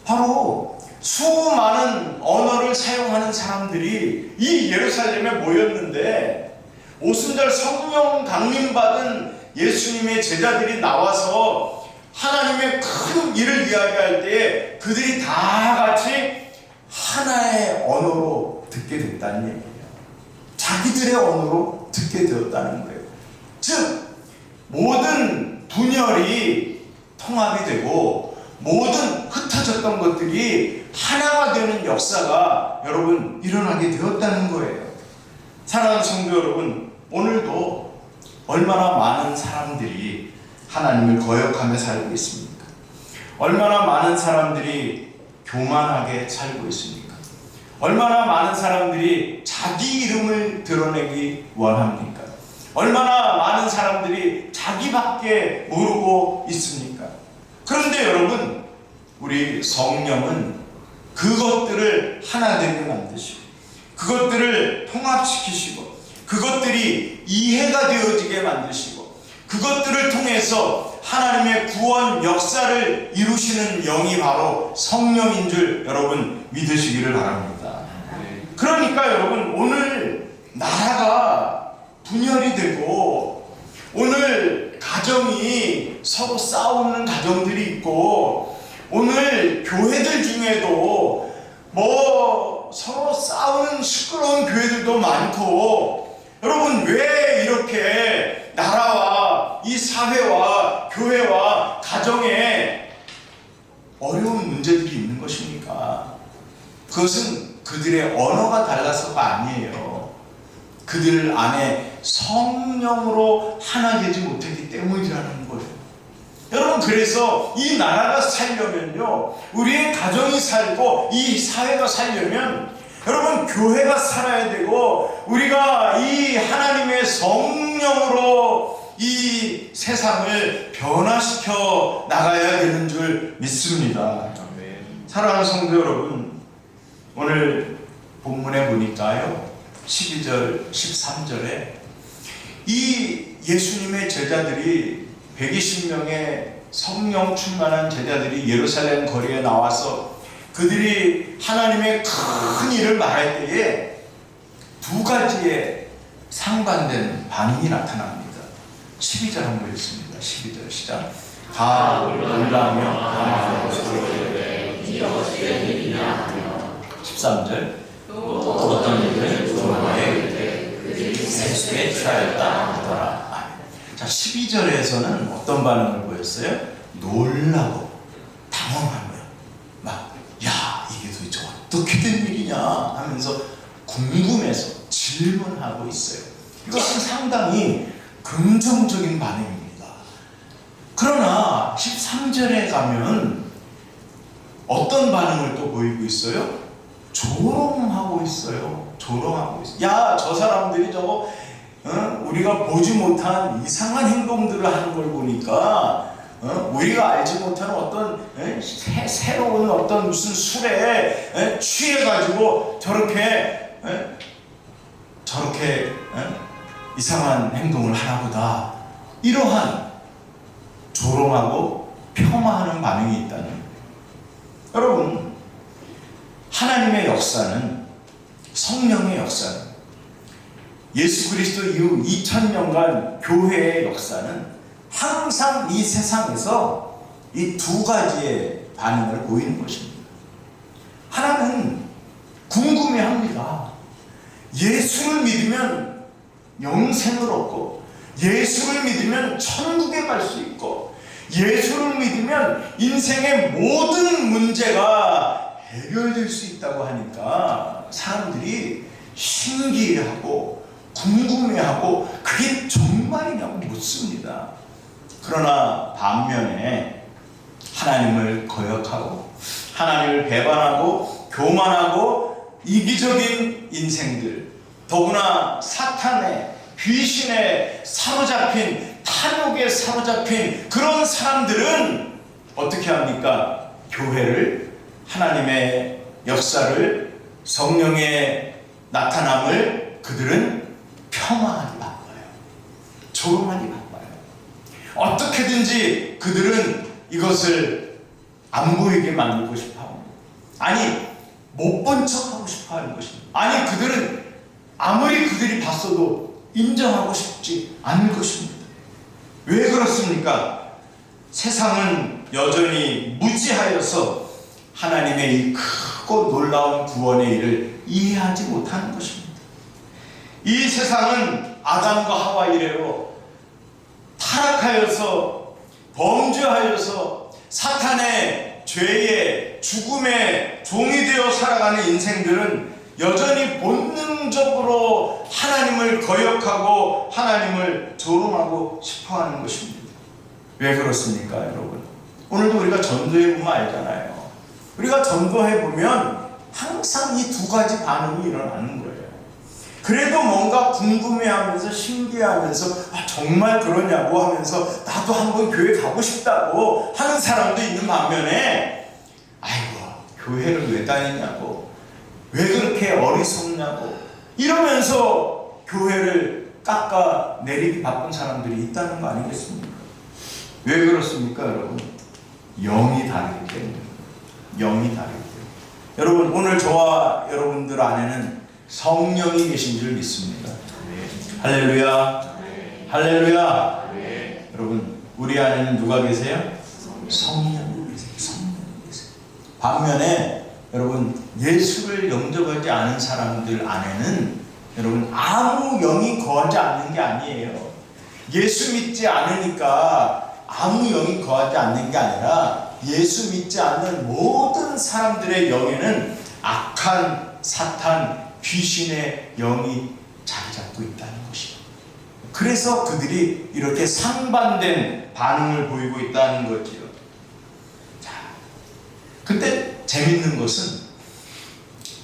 바로 수많은 언어를 사용하는 사람들이 이 예루살렘에 모였는데 오순절 성령 강림받은 예수님의 제자들이 나와서 하나님의 큰 일을 이야기할 때에 그들이 다 같이 하나의 언어로 듣게 됐다는 얘기예요. 자기들의 언어로 듣게 되었다는 거예요. 즉 모든 분열이 통합이 되고 모든 흩어졌던 것들이 하나가 되는 역사가 여러분 일어나게 되었다는 거예요. 사랑하는 성도 여러분, 오늘도 얼마나 많은 사람들이 하나님을 거역하며 살고 있습니까? 얼마나 많은 사람들이 교만하게 살고 있습니까? 얼마나 많은 사람들이 자기 이름을 드러내기 원합니까? 얼마나 많은 사람들이 자기밖에 모르고 있습니까? 그런데 여러분, 우리 성령은 그것들을 하나 되게 만드시고 그것들을 통합시키시고 그것들이 이해가 되어지게 만드시고 그것들을 통해서 하나님의 구원 역사를 이루시는 영이 바로 성령인 줄 여러분 믿으시기를 바랍니다. 그러니까 여러분, 오늘 나라가 분열이 되고 오늘 가정이 서로 싸우는 가정들이 있고 오늘 교회들 중에도 뭐 서로 싸우는 시끄러운 교회들도 많고, 여러분 왜 이렇게 나라와 이 사회와 교회와 가정에 어려운 문제들이 있는 것입니까? 그것은 그들의 언어가 달라서가 아니에요. 그들 안에 성령으로 하나 되지 못했기 때문이라는 거예요. 여러분, 그래서 이 나라가 살려면요, 우리의 가정이 살고 이 사회가 살려면 여러분 교회가 살아야 되고, 우리가 이 하나님의 성령으로 이 세상을 변화시켜 나가야 되는 줄 믿습니다. 사랑하는 성도 여러분, 오늘 본문에 보니까요 12절 13절에 이 예수님의 제자들이 120명의 성령 충만한 제자들이 예루살렘 거리에 나와서 그들이 하나님의 큰 일을 말할 때에 두 가지의 상반된 반응이 나타납니다. 12절 한번 읽습니다. 12절 시작. 다 놀라며 하나님의 소리를 이어지는 일이냐 하며. 13절 또 어떤 일을 조롱하여 그들이 세수에 취하였다 하더라. 자, 12절에서는 어떤 반응을 보였어요? 놀라고 당황하며 막, 야, 이게 도대체 어떻게 된 일이냐 하면서 궁금해서 질문하고 있어요. 이것은 상당히 긍정적인 반응입니다. 그러나 13절에 가면 어떤 반응을 또 보이고 있어요? 조롱하고 있어요. 조롱하고 있어요. 야, 저 사람들이 저거 우리가 보지 못한 이상한 행동들을 하는 걸 보니까 우리가 알지 못하는 어떤 새로운 어떤 무슨 술에 취해가지고 저렇게 이상한 행동을 하나보다, 이러한 조롱하고 폄하하는 반응이 있다는 거예요. 여러분, 하나님의 역사는, 성령의 역사는, 예수 그리스도 이후 2000년간 교회의 역사는 항상 이 세상에서 이 두 가지의 반응을 보이는 것입니다. 하나는 궁금해합니다. 예수를 믿으면 영생을 얻고, 예수를 믿으면 천국에 갈 수 있고, 예수를 믿으면 인생의 모든 문제가 해결될 수 있다고 하니까 사람들이 신기해하고 궁금해하고 그게 정말이냐고 묻습니다. 그러나 반면에 하나님을 거역하고 하나님을 배반하고 교만하고 이기적인 인생들, 더구나 사탄의, 귀신에 사로잡힌, 탐욕에 사로잡힌 그런 사람들은 어떻게 합니까? 교회를, 하나님의 역사를, 성령의 나타남을 그들은 폄하하기 바빠요. 조롱하기 바빠요. 어떻게든지 그들은 이것을 안 보이게 만들고 싶어 합니다. 아니, 못 본 척하고 싶어 하는 것입니다. 아니, 그들은 아무리 그들이 봤어도 인정하고 싶지 않을 것입니다. 왜 그렇습니까? 세상은 여전히 무지하여서 하나님의 이 크고 놀라운 구원의 일을 이해하지 못하는 것입니다. 이 세상은 아담과 하와 이래로 타락하여서, 범죄하여서 사탄의 죄의 죽음의 종이 되어 살아가는 인생들은 여전히 본능적으로 하나님을 거역하고 하나님을 조롱하고 싶어하는 것입니다. 왜 그렇습니까, 여러분? 오늘도 우리가 전도해보면 알잖아요. 우리가 전도해보면 항상 이 두 가지 반응이 일어나는 거예요. 그래도 뭔가 궁금해하면서 신기해하면서 정말 그러냐고 하면서 나도 한번 교회 가고 싶다고 하는 사람도 있는 반면에, 아이고, 교회를 왜 다니냐고, 왜 그렇게 어리석냐고 이러면서 교회를 깎아내리기 바쁜 사람들이 있다는 거 아니겠습니까? 왜 그렇습니까, 여러분? 영이 다르기 때문에. 영이 다르기 때문에. 여러분, 오늘 저와 여러분들 안에는 성령이 계신 줄 믿습니다. 할렐루야. 할렐루야. 여러분, 우리 안에는 누가 계세요? 성령이 계세요. 성령이 계세요. 반면에 여러분, 예수를 영접하지 않은 사람들 안에는 여러분 아무 영이 거하지 않는 게 아니에요. 예수 믿지 않으니까 아무 영이 거하지 않는 게 아니라 예수 믿지 않는 모든 사람들의 영에는 악한 사탄, 귀신의 영이 자리 잡고 있다는 것이에요. 그래서 그들이 이렇게 상반된 반응을 보이고 있다는 거지요. 자, 근데 재밌는 것은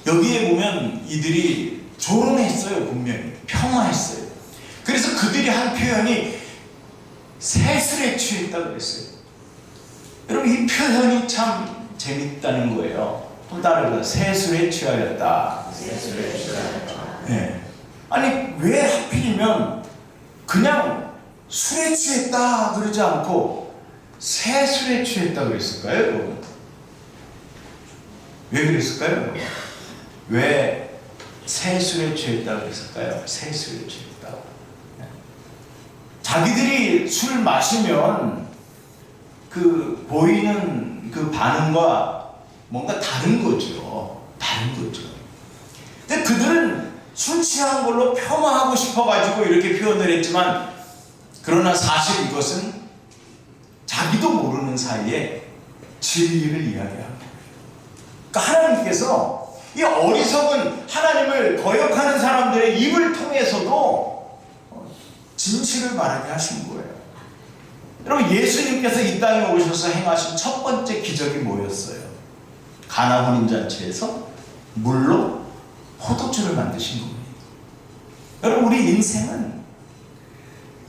여기에 보면 이들이 조롱했어요. 분명히 평화했어요. 그래서 그들이 한 표현이 세술에 취했다고 그랬어요. 여러분, 이 표현이 참 재밌다는 거예요. 또 따르다 세술에 취하였다. 세술에 취하였다. 네. 아니, 왜 하필이면 그냥 술에 취했다 그러지 않고 세술에 취했다 그랬을까요, 여러분? 왜 그랬을까요? 왜 세술에 취했다 그랬을까요? 세술에 취했다. 자기들이 술 마시면 그 보이는 그 반응과 뭔가 다른 거죠. 다른 거죠. 근데 그들은 술 취한 걸로 폄하하고 싶어가지고 이렇게 표현을 했지만, 그러나 사실 이것은 자기도 모르는 사이에 진리를 이야기합니다. 그러니까 하나님께서 이 어리석은 하나님을 거역하는 사람들의 입을 통해서도 진실을 말하게 하신 거예요. 여러분, 예수님께서 이 땅에 오셔서 행하신 첫 번째 기적이 뭐였어요? 가나 혼인잔치에서 물로 포도주를 만드신 겁니다. 여러분, 우리 인생은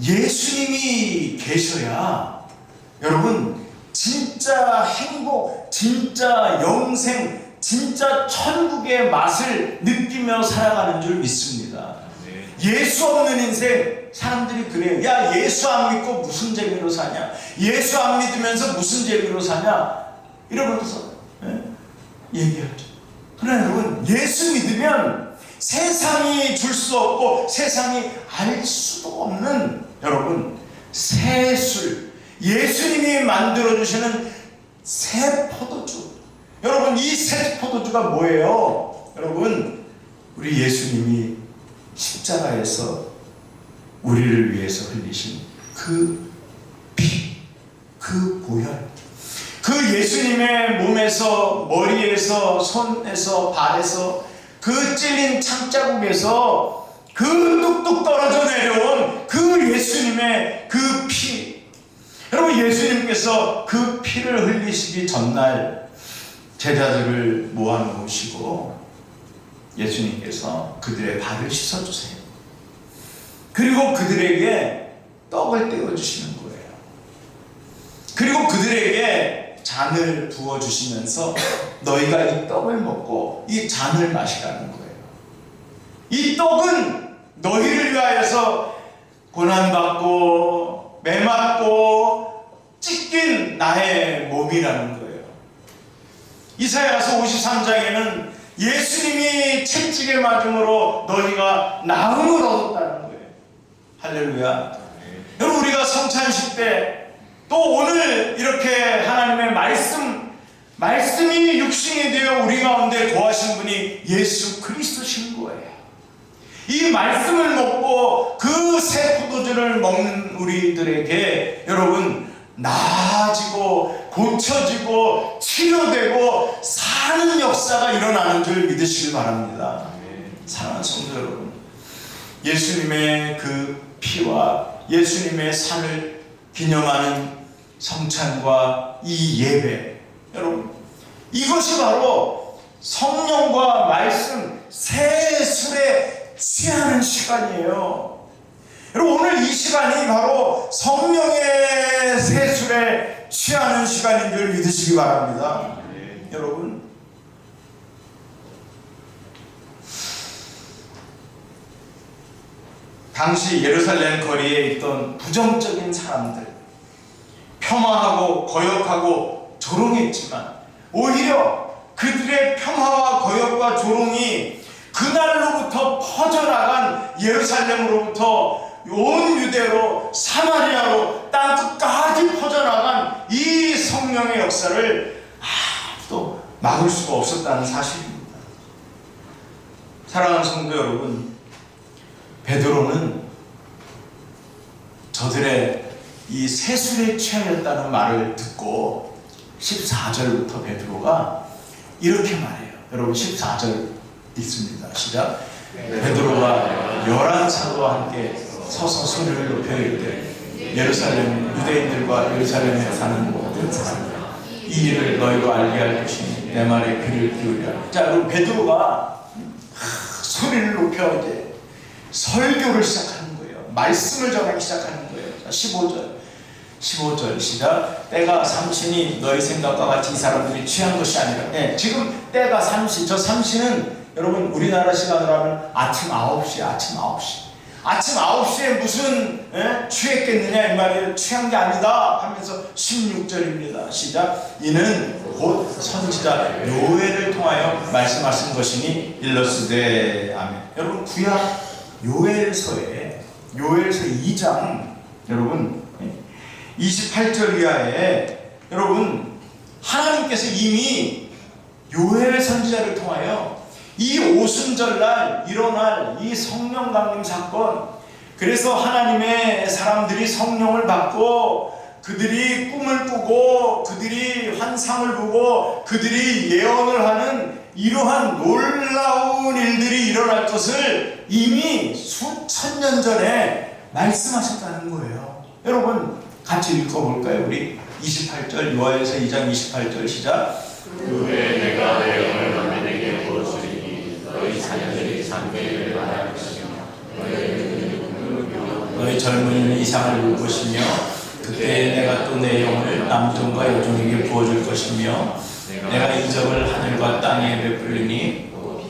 예수님이 계셔야 여러분 진짜 행복, 진짜 영생, 진짜 천국의 맛을 느끼며 살아가는 줄 믿습니다. 예수 없는 인생, 사람들이 그래요. 야, 예수 안 믿고 무슨 재미로 사냐? 예수 안 믿으면서 무슨 재미로 사냐? 이러면서 얘기하죠. 그러나 여러분, 예수 믿으면 세상이 줄 수 없고 세상이 알 수도 없는 여러분 새술, 예수님이 만들어주시는 새 포도주. 여러분, 이 새 포도주가 뭐예요? 여러분, 우리 예수님이 십자가에서 우리를 위해서 흘리신 그 피, 그 보혈, 그 예수님의 몸에서, 머리에서, 손에서, 발에서, 그 찔린 창자국에서 그 뚝뚝 떨어져 내려온 그 예수님의 그 피. 여러분, 예수님께서 그 피를 흘리시기 전날 제자들을 모아놓으시고 예수님께서 그들의 발을 씻어주세요. 그리고 그들에게 떡을 떼어주시는 거예요. 그리고 그들에게 잔을 부어주시면서 너희가 이 떡을 먹고 이 잔을 마시라는 거예요. 이 떡은 너희를 위하여서 고난받고 매맞고 찢긴 나의 몸이라는 거예요. 이사야서 53장에는 예수님이 채찍에 맞음으로 너희가 나음을 얻었다는 거예요. 할렐루야. 여러분, 우리가 성찬식 때 또 오늘 이렇게 하나님의 말씀이 육신이 되어 우리 가운데 거하신 분이 예수 그리스도신 거예요. 이 말씀을 먹고 그 새 포도주를 먹는 우리들에게 여러분 나아지고 고쳐지고 치료되고 사는 역사가 일어나는 줄 믿으시길 바랍니다. 사랑하는 성도 여러분, 예수님의 그 피와 예수님의 산을 기념하는 성찬과 이 예배, 여러분, 이것이 바로 성령과 말씀 새술에 취하는 시간이에요. 여러분, 오늘 이 시간이 바로 성령의 새술에 취하는 시간인 줄 믿으시기 바랍니다. 여러분, 당시 예루살렘 거리에 있던 부정적인 사람들, 폄하하고 거역하고 조롱했지만 오히려 그들의 폄하와 거역과 조롱이 그날로부터 퍼져나간 예루살렘으로부터 온 유대로 사마리아로 땅끝까지 퍼져나간 이 성령의 역사를 아무도 막을 수가 없었다는 사실입니다. 사랑하는 성도 여러분, 베드로는 저들의 이 세술에 취하였다는 말을 듣고 14절부터 베드로가 이렇게 말해요. 여러분 14절 읽습니다. 시작. 베드로가 11사도와 함께 서서 소리를 높여 이르되 예루살렘 유대인들과 예루살렘에 사는 모든 사람들 이 일을 너희로 알게 할 것이니 내 말에 귀를 기울이라. 자, 여러분 베드로가 소리를 높여 이제 설교를 시작하는 거예요. 말씀을 전하기 시작하는 거예요. 자, 15절 시작. 때가 삼신이 너희 생각과 같이 이 사람들이 취한 것이 아니라. 네, 지금 때가 삼신. 저 삼신은 여러분 우리나라 시간으로 하면 아침 9시. 아침 9시에 무슨 취했겠느냐 이 말이에요. 취한 게 아니다 하면서 16절입니다. 시작. 이는 곧 선지자 요엘을 통하여 말씀하신 것이니 일러스되. 아멘. 여러분 구약 요엘서에 2장 여러분 28절 이하에 여러분 하나님께서 이미 요엘 선지자를 통하여 이 오순절날 일어날 이 성령 강림 사건, 그래서 하나님의 사람들이 성령을 받고 그들이 꿈을 꾸고 그들이 환상을 보고 그들이 예언을 하는 이러한 놀라운 일들이 일어날 것을 이미 수천 년 전에 말씀하셨다는 거예요. 여러분 같이 읽어볼까요? 우리 28절 요엘서 2장 28절 시작. 그 후에 내가 내 영을 너희에게 부어주리니 너희 자녀들이 장래를 말할 것이며 너희 젊은이는 이상을 볼 것이며 그때 내가 또 내 영을 남종과 여종에게 부어줄 것이며 내가 이적을 하늘과 땅에 베풀리니 또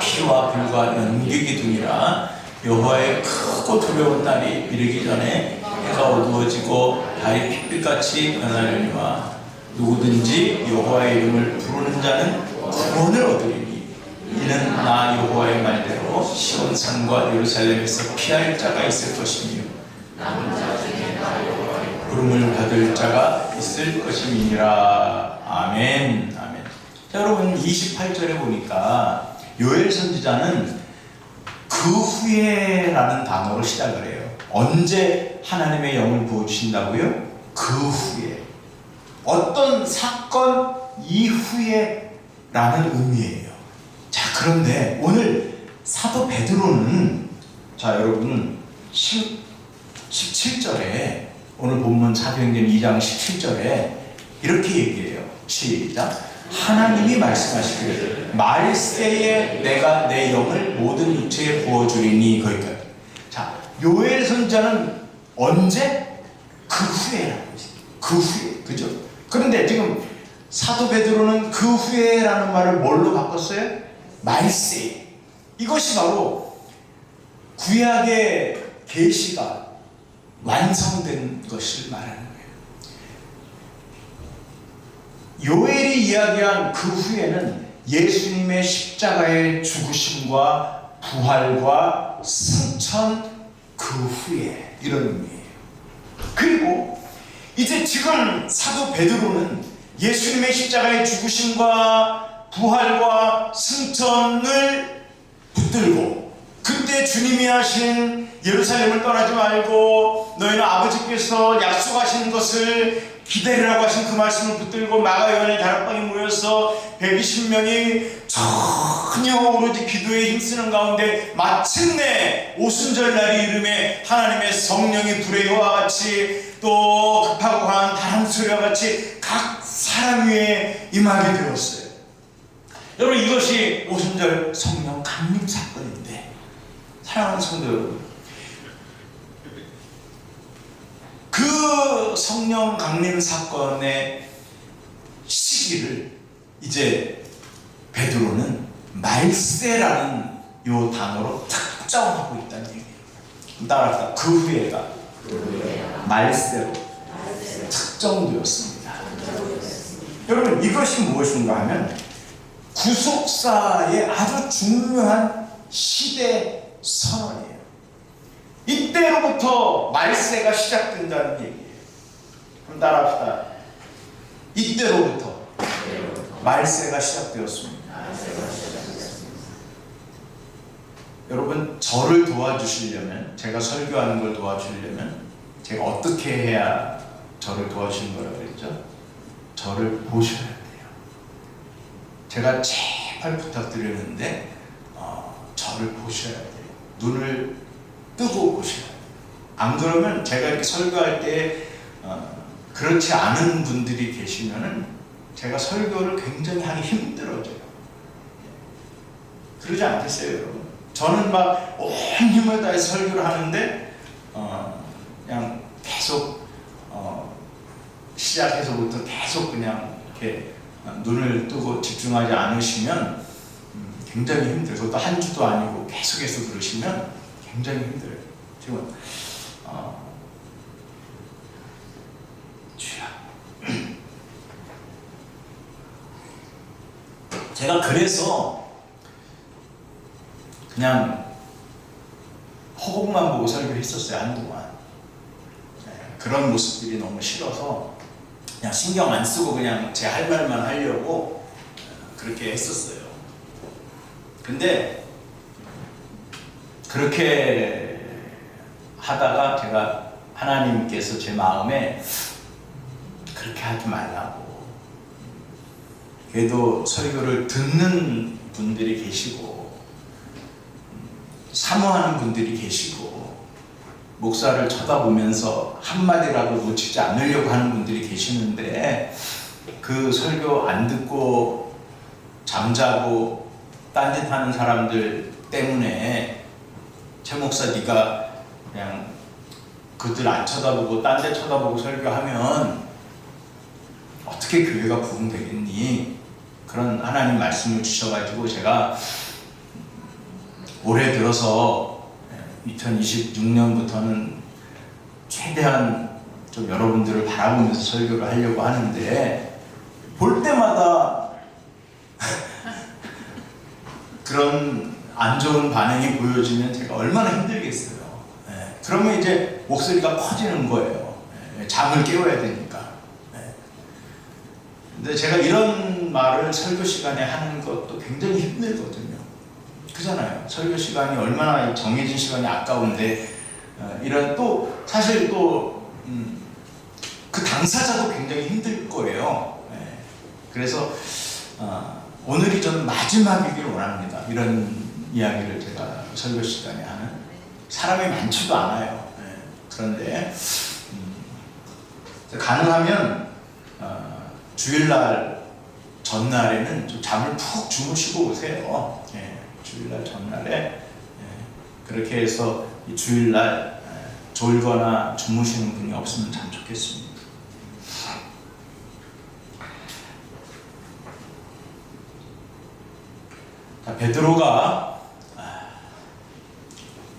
피와 불과 연기기 둥이라. 여호와의 크고 두려운 날이 이르기 전에 해가 어두워지고 달이 핏빛같이 변하려니와 누구든지 여호와의 이름을 부르는 자는 구원을 얻으리니 이는 나 여호와의 말대로 시온산과 예루살렘에서 피할 자가 있을 것이며 부름을 받을 자가 있을 것임이니라. 아멘. 아멘. 자, 여러분 28절에 보니까 요엘 선지자는 그 후에라는 단어로 시작을 해요. 언제 하나님의 영을 부어주신다고요? 그 후에. 어떤 사건 이후에 라는 의미예요. 자, 그런데 오늘 사도 베드로는 자 여러분 17절에 오늘 본문 사도행전 2장 17절에 이렇게 얘기해요. 시작. 하나님이 말씀하시기를 말세에 내가 내 영을 모든 육체에 부어주리니. 거기까지. 자, 요엘 선지자는 언제? 그 후에라는 거지. 그 후에. 그죠? 그런데 지금 사도 베드로는 그 후에라는 말을 뭘로 바꿨어요? 말세. 이것이 바로 구약의 계시가 완성된 것을 말하는 거예요. 요엘이 이야기한 그 후에는 예수님의 십자가의 죽으심과 부활과 승천 그 후에 이런 의미예요. 그리고 이제 지금 사도 베드로는 예수님의 십자가의 죽으심과 부활과 승천을 붙들고 그때 주님이 하신 예루살렘을 떠나지 말고 너희는 아버지께서 약속하신 것을 기다리라고 하신 그 말씀을 붙들고 마가요한의 다락방에 모여서 120명이 전혀 오로지 기도에 힘쓰는 가운데 마침내 오순절날이 이름에 하나님의 성령이 불의 요와 같이 또 급하고 강한 바람 소리와 같이 각 사람 위에 임하게 되었어요. 여러분 이것이 오순절 성령 강림 사건인데 사랑하는 성도 여러분, 그 성령 강림 사건의 시기를 이제 베드로는 말세라는 요 단어로 특정하고 있다는 얘기예요. 따라합시다. 그 후에가 말세로 특정되었습니다. 여러분 이것이 무엇인가 하면 구속사의 아주 중요한 시대 선언이에요. 이때로부터 말세가 시작된다는 얘기예요. 그럼 따라합시다. 이때로부터 말세가 시작되었습니다. 여러분, 저를 도와주시려면, 제가 설교하는 걸 도와주려면 제가 어떻게 해야 저를 도와주시는 거라고 그랬죠? 저를 보셔야 돼요. 제가 제발 부탁드리는데 저를 보셔야 돼요. 눈을 뜨고 보셔야 돼요. 안 그러면 제가 이렇게 설교할 때 그렇지 않은 분들이 계시면은 제가 설교를 굉장히 하기 힘들어져요. 그러지 않겠어요, 여러분? 저는 막 온 힘을 다해서 설교를 하는데 그냥 계속 시작해서부터 계속 그냥 이렇게 눈을 뜨고 집중하지 않으시면 굉장히 힘들어요. 그것도 한 주도 아니고 계속해서 그러시면 굉장히 힘들어요. 지금 제가 그래서 그냥 허공만 보고 설교했었어요, 한동안. 그런 모습들이 너무 싫어서 그냥 신경 안 쓰고 그냥 제 할 말만 하려고 그렇게 했었어요. 근데 그렇게 하다가 제가 하나님께서 제 마음에 그렇게 하지 말라고, 그래도 설교를 듣는 분들이 계시고 사모하는 분들이 계시고 목사를 쳐다보면서 한마디라도 놓치지 않으려고 하는 분들이 계시는데 그 설교 안 듣고 잠자고 딴짓하는 사람들 때문에 최 목사 네가 그냥 그들 안 쳐다보고 딴 데 쳐다보고 설교하면 어떻게 교회가 부흥되겠니? 그런 하나님 말씀을 주셔가지고 제가 올해 들어서 2026년부터는 최대한 좀 여러분들을 바라보면서 설교를 하려고 하는데 볼 때마다 그런 안 좋은 반응이 보여지면 제가 얼마나 힘들겠어요. 그러면 이제 목소리가 커지는 거예요. 잠을 깨워야 되니까. 근데 제가 이런 말을 설교 시간에 하는 것도 굉장히 힘들거든요. 그잖아요. 설교 시간이 얼마나 정해진 시간이 아까운데 이런 또 사실 또 그 당사자도 굉장히 힘들 거예요. 그래서 오늘이 저는 마지막이길 원합니다. 이런 이야기를 제가 설교 시간에 하는 사람이 많지도 않아요. 그런데 가능하면 주일날 전날에는 좀 잠을 푹 주무시고 오세요. 주일날 전날에 그렇게 해서 이 주일날 졸거나 주무시는 분이 없으면 참 좋겠습니다. 자, 베드로가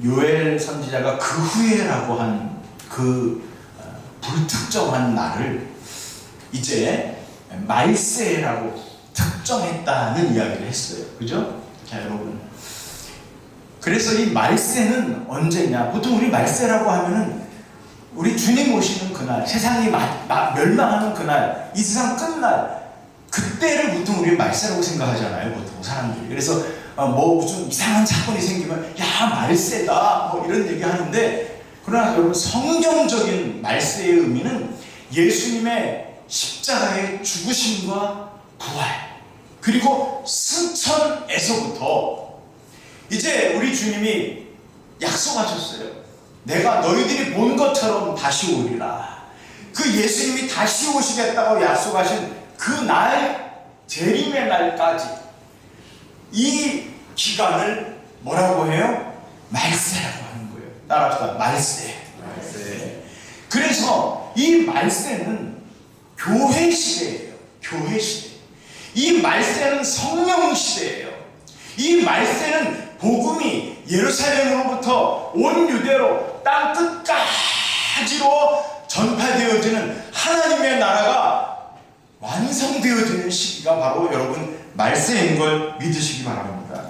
요엘 선지자가 그 후에라고 한 그 불특정한 날을 이제 말세라고 특정했다는 이야기를 했어요. 그죠? 자, 여러분. 그래서 이 말세는 언제냐? 보통 우리 말세라고 하면은 우리 주님 오시는 그날, 세상이 멸망하는 그날, 이 세상 끝날, 그때를 보통 우리 말세라고 생각하잖아요. 보통 사람들이. 그래서 뭐 무슨 이상한 사건이 생기면 야 말세다 뭐 이런 얘기 하는데, 그러나 여러분 성경적인 말세의 의미는 예수님의 십자가의 죽으심과 부활, 그리고 승천에서부터 이제 우리 주님이 약속하셨어요. 내가 너희들이 본 것처럼 다시 오리라. 그 예수님이 다시 오시겠다고 약속하신 그 날, 재림의 날까지 이 기간을 뭐라고 해요? 말세라고 하는 거예요. 따라합시다. 말세. 그래서 이 말세는 교회 시대예요. 교회 시대. 이 말세는 성령 시대예요. 이 말세는 복음이 예루살렘으로부터 온 유대로 땅 끝까지로 전파되어지는 하나님의 나라가 완성되어지는 시기가 바로 여러분 말세인 걸 믿으시기 바랍니다.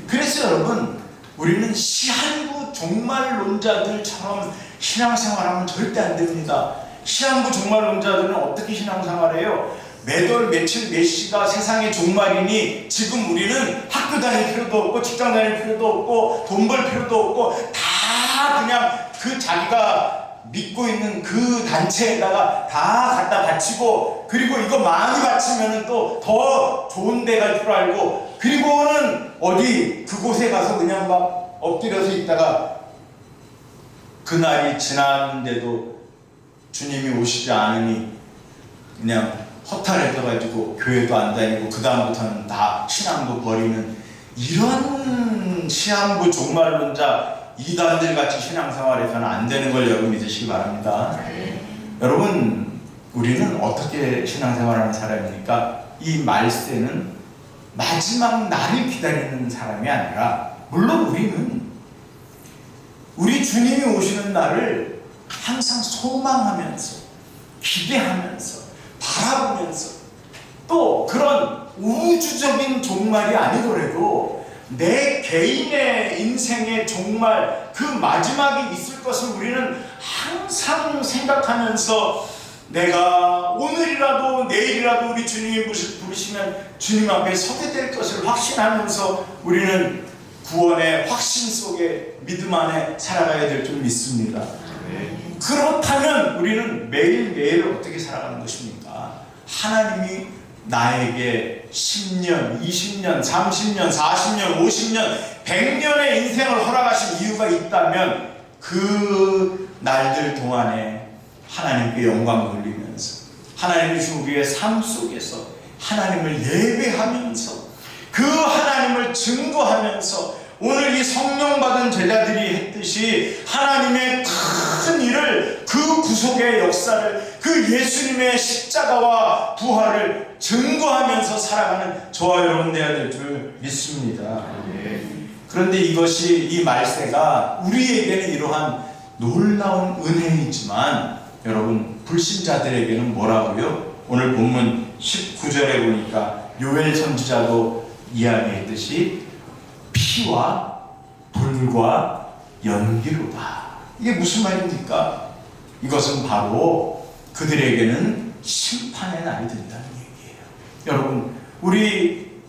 그래서 여러분, 우리는 시한부 종말론자들처럼 신앙생활하면 절대 안 됩니다. 시한부 종말론자들은 어떻게 신앙생활해요? 매달 며칠 몇 시가 세상의 종말이니 지금 우리는 학교 다닐 필요도 없고 직장 다닐 필요도 없고 돈 벌 필요도 없고 다 그냥 그 자기가 믿고 있는 그 단체에다가 다 갖다 바치고, 그리고 이거 많이 바치면 또 더 좋은 데 갈 줄 알고, 그리고는 어디 그곳에 가서 그냥 막 엎드려서 있다가 그날이 지났는데도 주님이 오시지 않으니 그냥 허탈해져가지고 교회도 안 다니고 그 다음부터는 다 신앙도 버리는 이런 시한부 종말론자 이단들 같이 신앙생활에서는 안 되는 걸 여러분 믿으시기 바랍니다. 여러분, 우리는 어떻게 신앙생활하는 사람입니까? 이 말세는 마지막 날을 기다리는 사람이 아니라, 물론 우리는 우리 주님이 오시는 날을 항상 소망하면서 기대하면서 바라보면서, 또 그런 우주적인 종말이 아니더라도 내 개인의 인생의 종말, 그 마지막이 있을 것을 우리는 항상 생각하면서, 내가 오늘이라도 내일이라도 우리 주님이 부르시면 주님 앞에 서게 될 것을 확신하면서 우리는 구원의 확신 속에 믿음 안에 살아가야 될 줄 믿습니다. 그렇다면 우리는 매일매일 어떻게 살아가는 것입니까? 하나님이 나에게 10년, 20년, 30년, 40년, 50년, 100년의 인생을 허락하신 이유가 있다면 그 날들 동안에 하나님께 영광 돌리면서, 하나님이 주신 우리의 삶 속에서 하나님을 예배하면서, 그 하나님을 증거하면서, 오늘 이 성령 받은 제자들이 했듯이 하나님의 큰 일을, 그 구속의 역사를, 그 예수님의 십자가와 부활을 증거하면서 살아가는 저와 여러분 되어야 될 줄 믿습니다. 그런데 이것이, 이 말세가 우리에게는 이러한 놀라운 은혜이지만 여러분, 불신자들에게는 뭐라고요? 오늘 본문 19절에 보니까 요엘 선지자도 이야기했듯이 피와 불과 연기로다. 이게 무슨 말입니까? 이것은 바로 그들에게는 심판의 날이 된다는 얘기예요. 여러분, 우리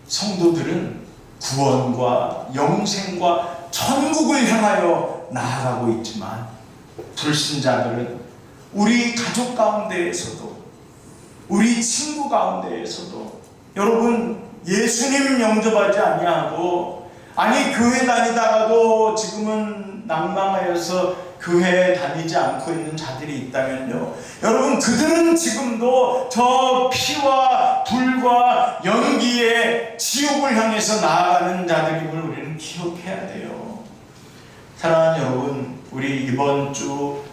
성도들은 구원과 영생과 천국을 향하여 나아가고 있지만, 불신자들은 우리 가족 가운데에서도, 우리 친구 가운데에서도, 여러분, 예수님 영접하지 아니하고, 아니 교회 다니다가도 지금은 낭망하여서 교회 다니지 않고 있는 자들이 있다면요, 여러분, 그들은 지금도 저 피와 불과 연기의 지옥을 향해서 나아가는 자들임을 우리는 기억해야 돼요. 사랑하는 여러분, 우리 이번 주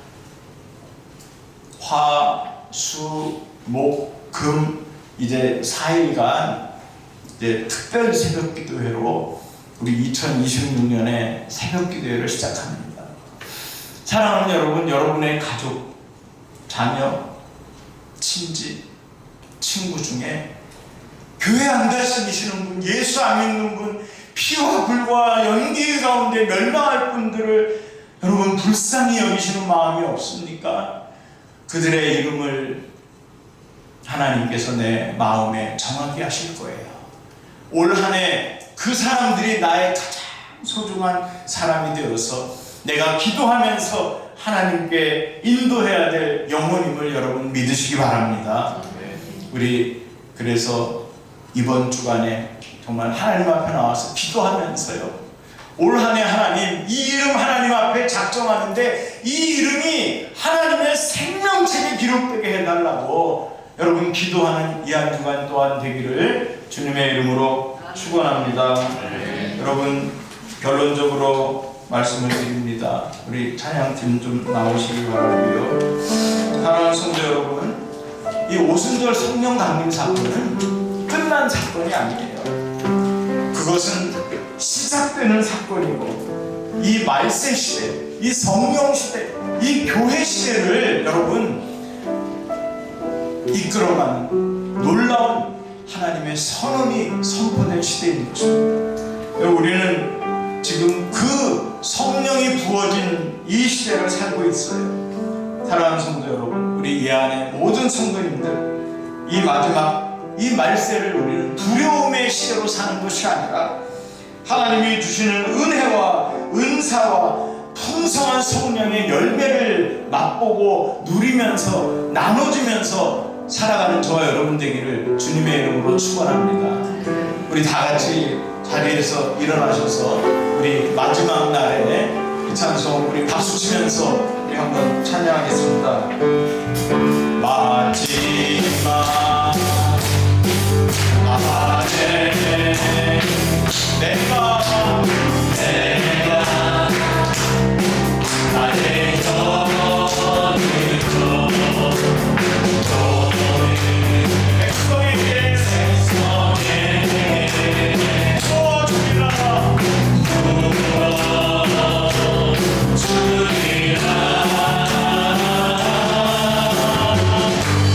화, 수, 목, 금 이제 4일간 이제 특별 새벽 기도회로 우리 2026년에 새벽 기도회를 시작합니다. 사랑하는 여러분, 여러분의 가족, 자녀, 친지, 친구 중에 교회 안 가시는 분, 예수 안 믿는 분, 피와 불과 연기 가운데 멸망할 분들을 여러분 불쌍히 여기시는 마음이 없습니까? 그들의 이름을 하나님께서 내 마음에 정하게 하실 거예요. 올 한 해 그 사람들이 나의 가장 소중한 사람이 되어서 내가 기도하면서 하나님께 인도해야 될 영혼임을 여러분 믿으시기 바랍니다. 우리 그래서 이번 주간에 정말 하나님 앞에 나와서 기도하면서요, 올 한 해 하나님, 이 이름 하나님 앞에 작정하는데 이 이름이 하나님의 생명책에 기록되게 해달라고 여러분 기도하는 이 한 주간 또한 되기를 주님의 이름으로 축원합니다. 여러분, 결론적으로 말씀을 드립니다. 우리 찬양팀 좀 나오시기 바라고요. 사랑하는 성도 여러분, 이 오순절 성령 강림 사건은 끝난 사건이 아니에요. 그것은 시작되는 사건이고, 이 말세 시대, 이 성령 시대, 이 교회 시대를 여러분 이끌어가는 놀라운 하나님의 선언이 선포된 시대인 것입니다. 우리는 지금 그 성령이 부어진 이 시대를 살고 있어요. 사랑하는 성도 여러분, 우리 이 안에 모든 성도님들, 이 마지막 이 말세를 우리는 두려움의 시대로 사는 것이 아니라 하나님이 주시는 은혜와 은사와 풍성한 성령의 열매를 맛보고 누리면서 나눠주면서 살아가는 저와 여러분 되기를 주님의 이름으로 축원합니다. 우리 다 같이 자리에서 일어나셔서 우리 마지막 날에 이 찬송 우리 박수 치면서 우리 한번 찬양하겠습니다. 마지막 날에 내가 나의 전을 백성에게 도와주리라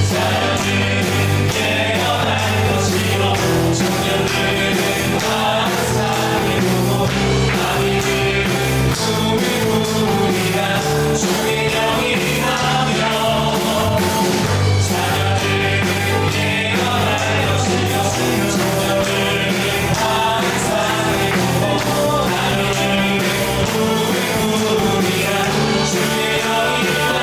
자연은 깨어날 것이요 청년들은 항상 이루고 아이들은 꿈을 꾸리라 주의 영이 하며 자녀들은 깨어날 것이요 청년들은 항상 이루고 아이들은 꿈을 꾸리라 주의 영이 하며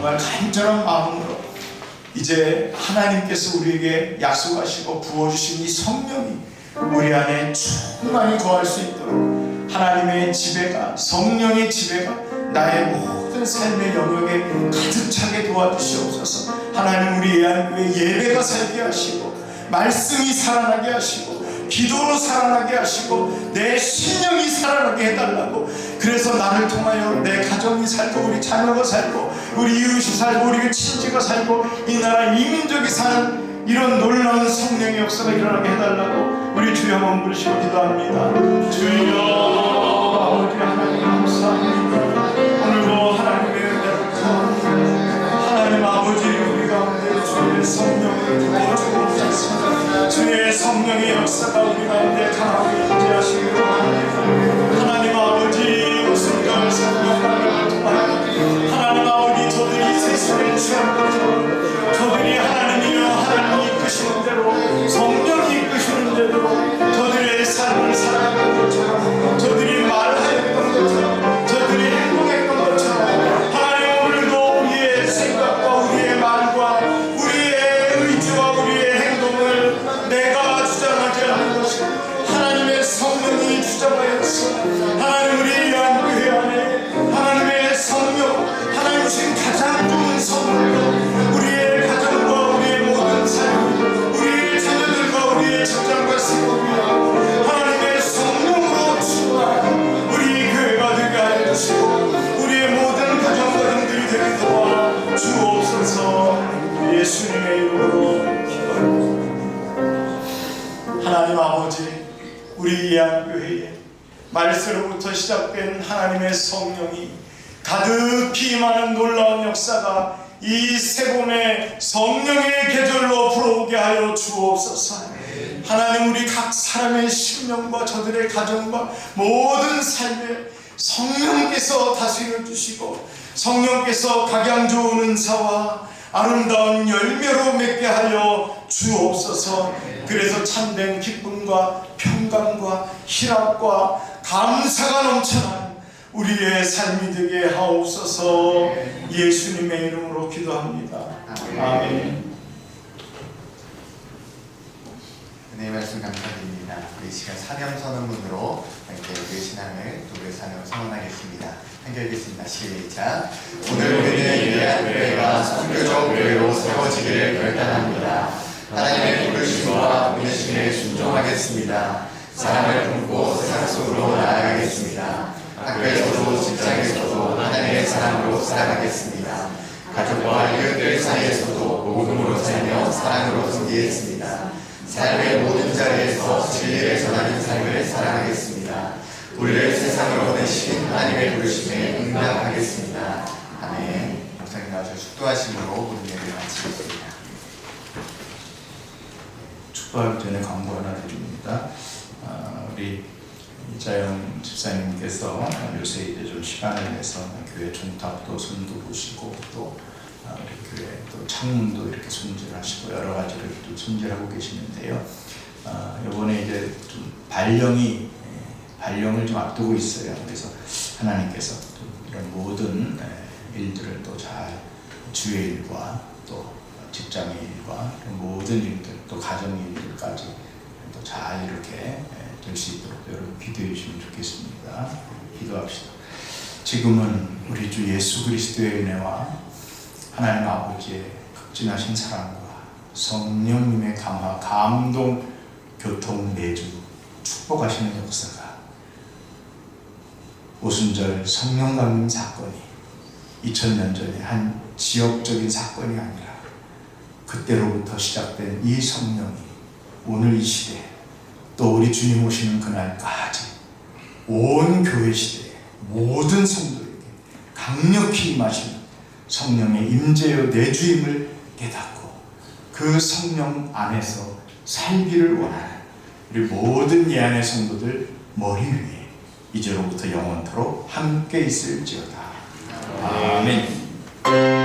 정말 간절한 마음으로 이제 하나님께서 우리에게 약속하시고 부어주신 이 성령이 우리 안에 충만히 거할 수 있도록 하나님의 지배가 성령의 지배가 나의 모든 삶의 영역에 가득 차게 도와주시옵소서. 하나님 우리 예한교회 예배가 살게 하시고 말씀이 살아나게 하시고 기도로 살아나게 하시고 내 신령이 살아나게 해달라고. 그래서 나를 통하여 내 가정이 살고 우리 자녀가 살고 우리 이웃이 살고 우리 친지가 살고 이 나라 이민족이 사는 이런 놀라운 성령의 역사가 일어나게 해달라고 우리 주여 한번 부르시고 기도합니다. 주여 아버지 하나님 감사합니다. 오늘도 하나님의 은혜로 하나님 아버지 우리 가운데 주의 성령을 부어주옵소서. 주의 성령의 역사가 우리 가운데 강하게 임재하시기를 원합니다. 하나님 아버지 오순절 성령을 통하여 하나님 아버지 저들이 세상에 취한 것처럼 저들이 하나님이여 하나님이 이끄시는 대로 성령이 이끄시는 대로 저들의 삶을 살아가는 것처럼 저들이 말하였던 것처럼 저들이 행동했던 것처럼 하나님 오늘도 우리의 생각과 우리의 말과 우리의 의지와 우리의 행동을 내가 주장하지 않는 것이 하나님의 성령이 주장하였어. 하나님 우리 예한교회 안에 하나님의 성령 하나님 주신 가장 좋은 선물로 우리의 가정과 우리의 모든 삶 우리의 자녀들과 우리의 직장과 사업이야 하나님의 성령으로 충만한 우리 교회가 되게 하여 주시고 우리의 모든 가정가정들이 되게 도와 주옵소서. 예수님의 이름으로 기도합니다. 하나님 아버지 우리 예한교회에 말세로부터 시작된 하나님의 성령이 가득히 임하는 놀라운 역사가 이 새봄의 성령의 계절로 불어오게 하여 주옵소서. 하나님 우리 각 사람의 심령과 저들의 가정과 모든 삶에 성령께서 다스려 주시고 성령께서 각양 좋은 은사와 아름다운 열매로 맺게 하여 주옵소서. 그래서 참된 기쁨과 평강과 희락과 감사가 넘쳐나는 우리의 삶이 되게 하옵소서. 예수님의 이름으로 기도합니다. 아멘. 은혜의 말씀 감사드립니다. 우리 시간 사명 선언문으로 함께 우리의 신앙을 또 우리의 사명을 선언하겠습니다. 함께 하겠습니다. 시작. 오늘 우리는 위대한 교회가 선교적 교회로 세워지기를 결단합니다. 하나님의 부르심과 보내심에 순종하겠습니다. 사랑을 품고 세상 속으로 나아가겠습니다. 학교에서도 직장에서도 하나님의 사랑으로 살아가겠습니다. 가족과 이웃들 사이에서도 복음으로 살며 사랑으로 섬기겠습니다. 삶의 모든 자리에서 진리를 전하는 삶을 살아가겠습니다. 우리를 세상으로 보내신 하나님의 부르심에 응답하겠습니다. 아멘. 목사님 나와서 축도하심으로 모든 예를 마치겠습니다. 축도하기 전에 광고 하나 드립니다. 우리 이자영 집사님께서 요새 이제 좀 시간을 내서 교회 종탑도 손도 보시고 또 우리 교회 또 창문도 이렇게 손질하시고 여러 가지를 또 손질하고 계시는데요. 이번에 이제 좀 발령을 좀 앞두고 있어요. 그래서 하나님께서 또 이런 모든 일들을 또 잘 주의 일과 또 직장의 일과 모든 일들 또 가정의 일들까지 또 잘 이렇게 될 수 있도록 여러분 기도해 주시면 좋겠습니다. 기도합시다. 지금은 우리 주 예수 그리스도의 은혜와 하나님 아버지의 극진하신 사랑과 성령님의 감화, 감동, 교통, 내주, 축복하시는 역사가 오순절 성령 강림 사건이 2000년 전에 한 지역적인 사건이 아니라 그때로부터 시작된 이 성령이 오늘 이 시대에 또 우리 주님 오시는 그날까지 온 교회 시대에 모든 성도에게 강력히 임하시는 성령의 임재요 내주임을 깨닫고 그 성령 안에서 살기를 원하는 우리 모든 예안의 성도들 머리 위에 이제로부터 영원토록 함께 있을지어다. 아멘.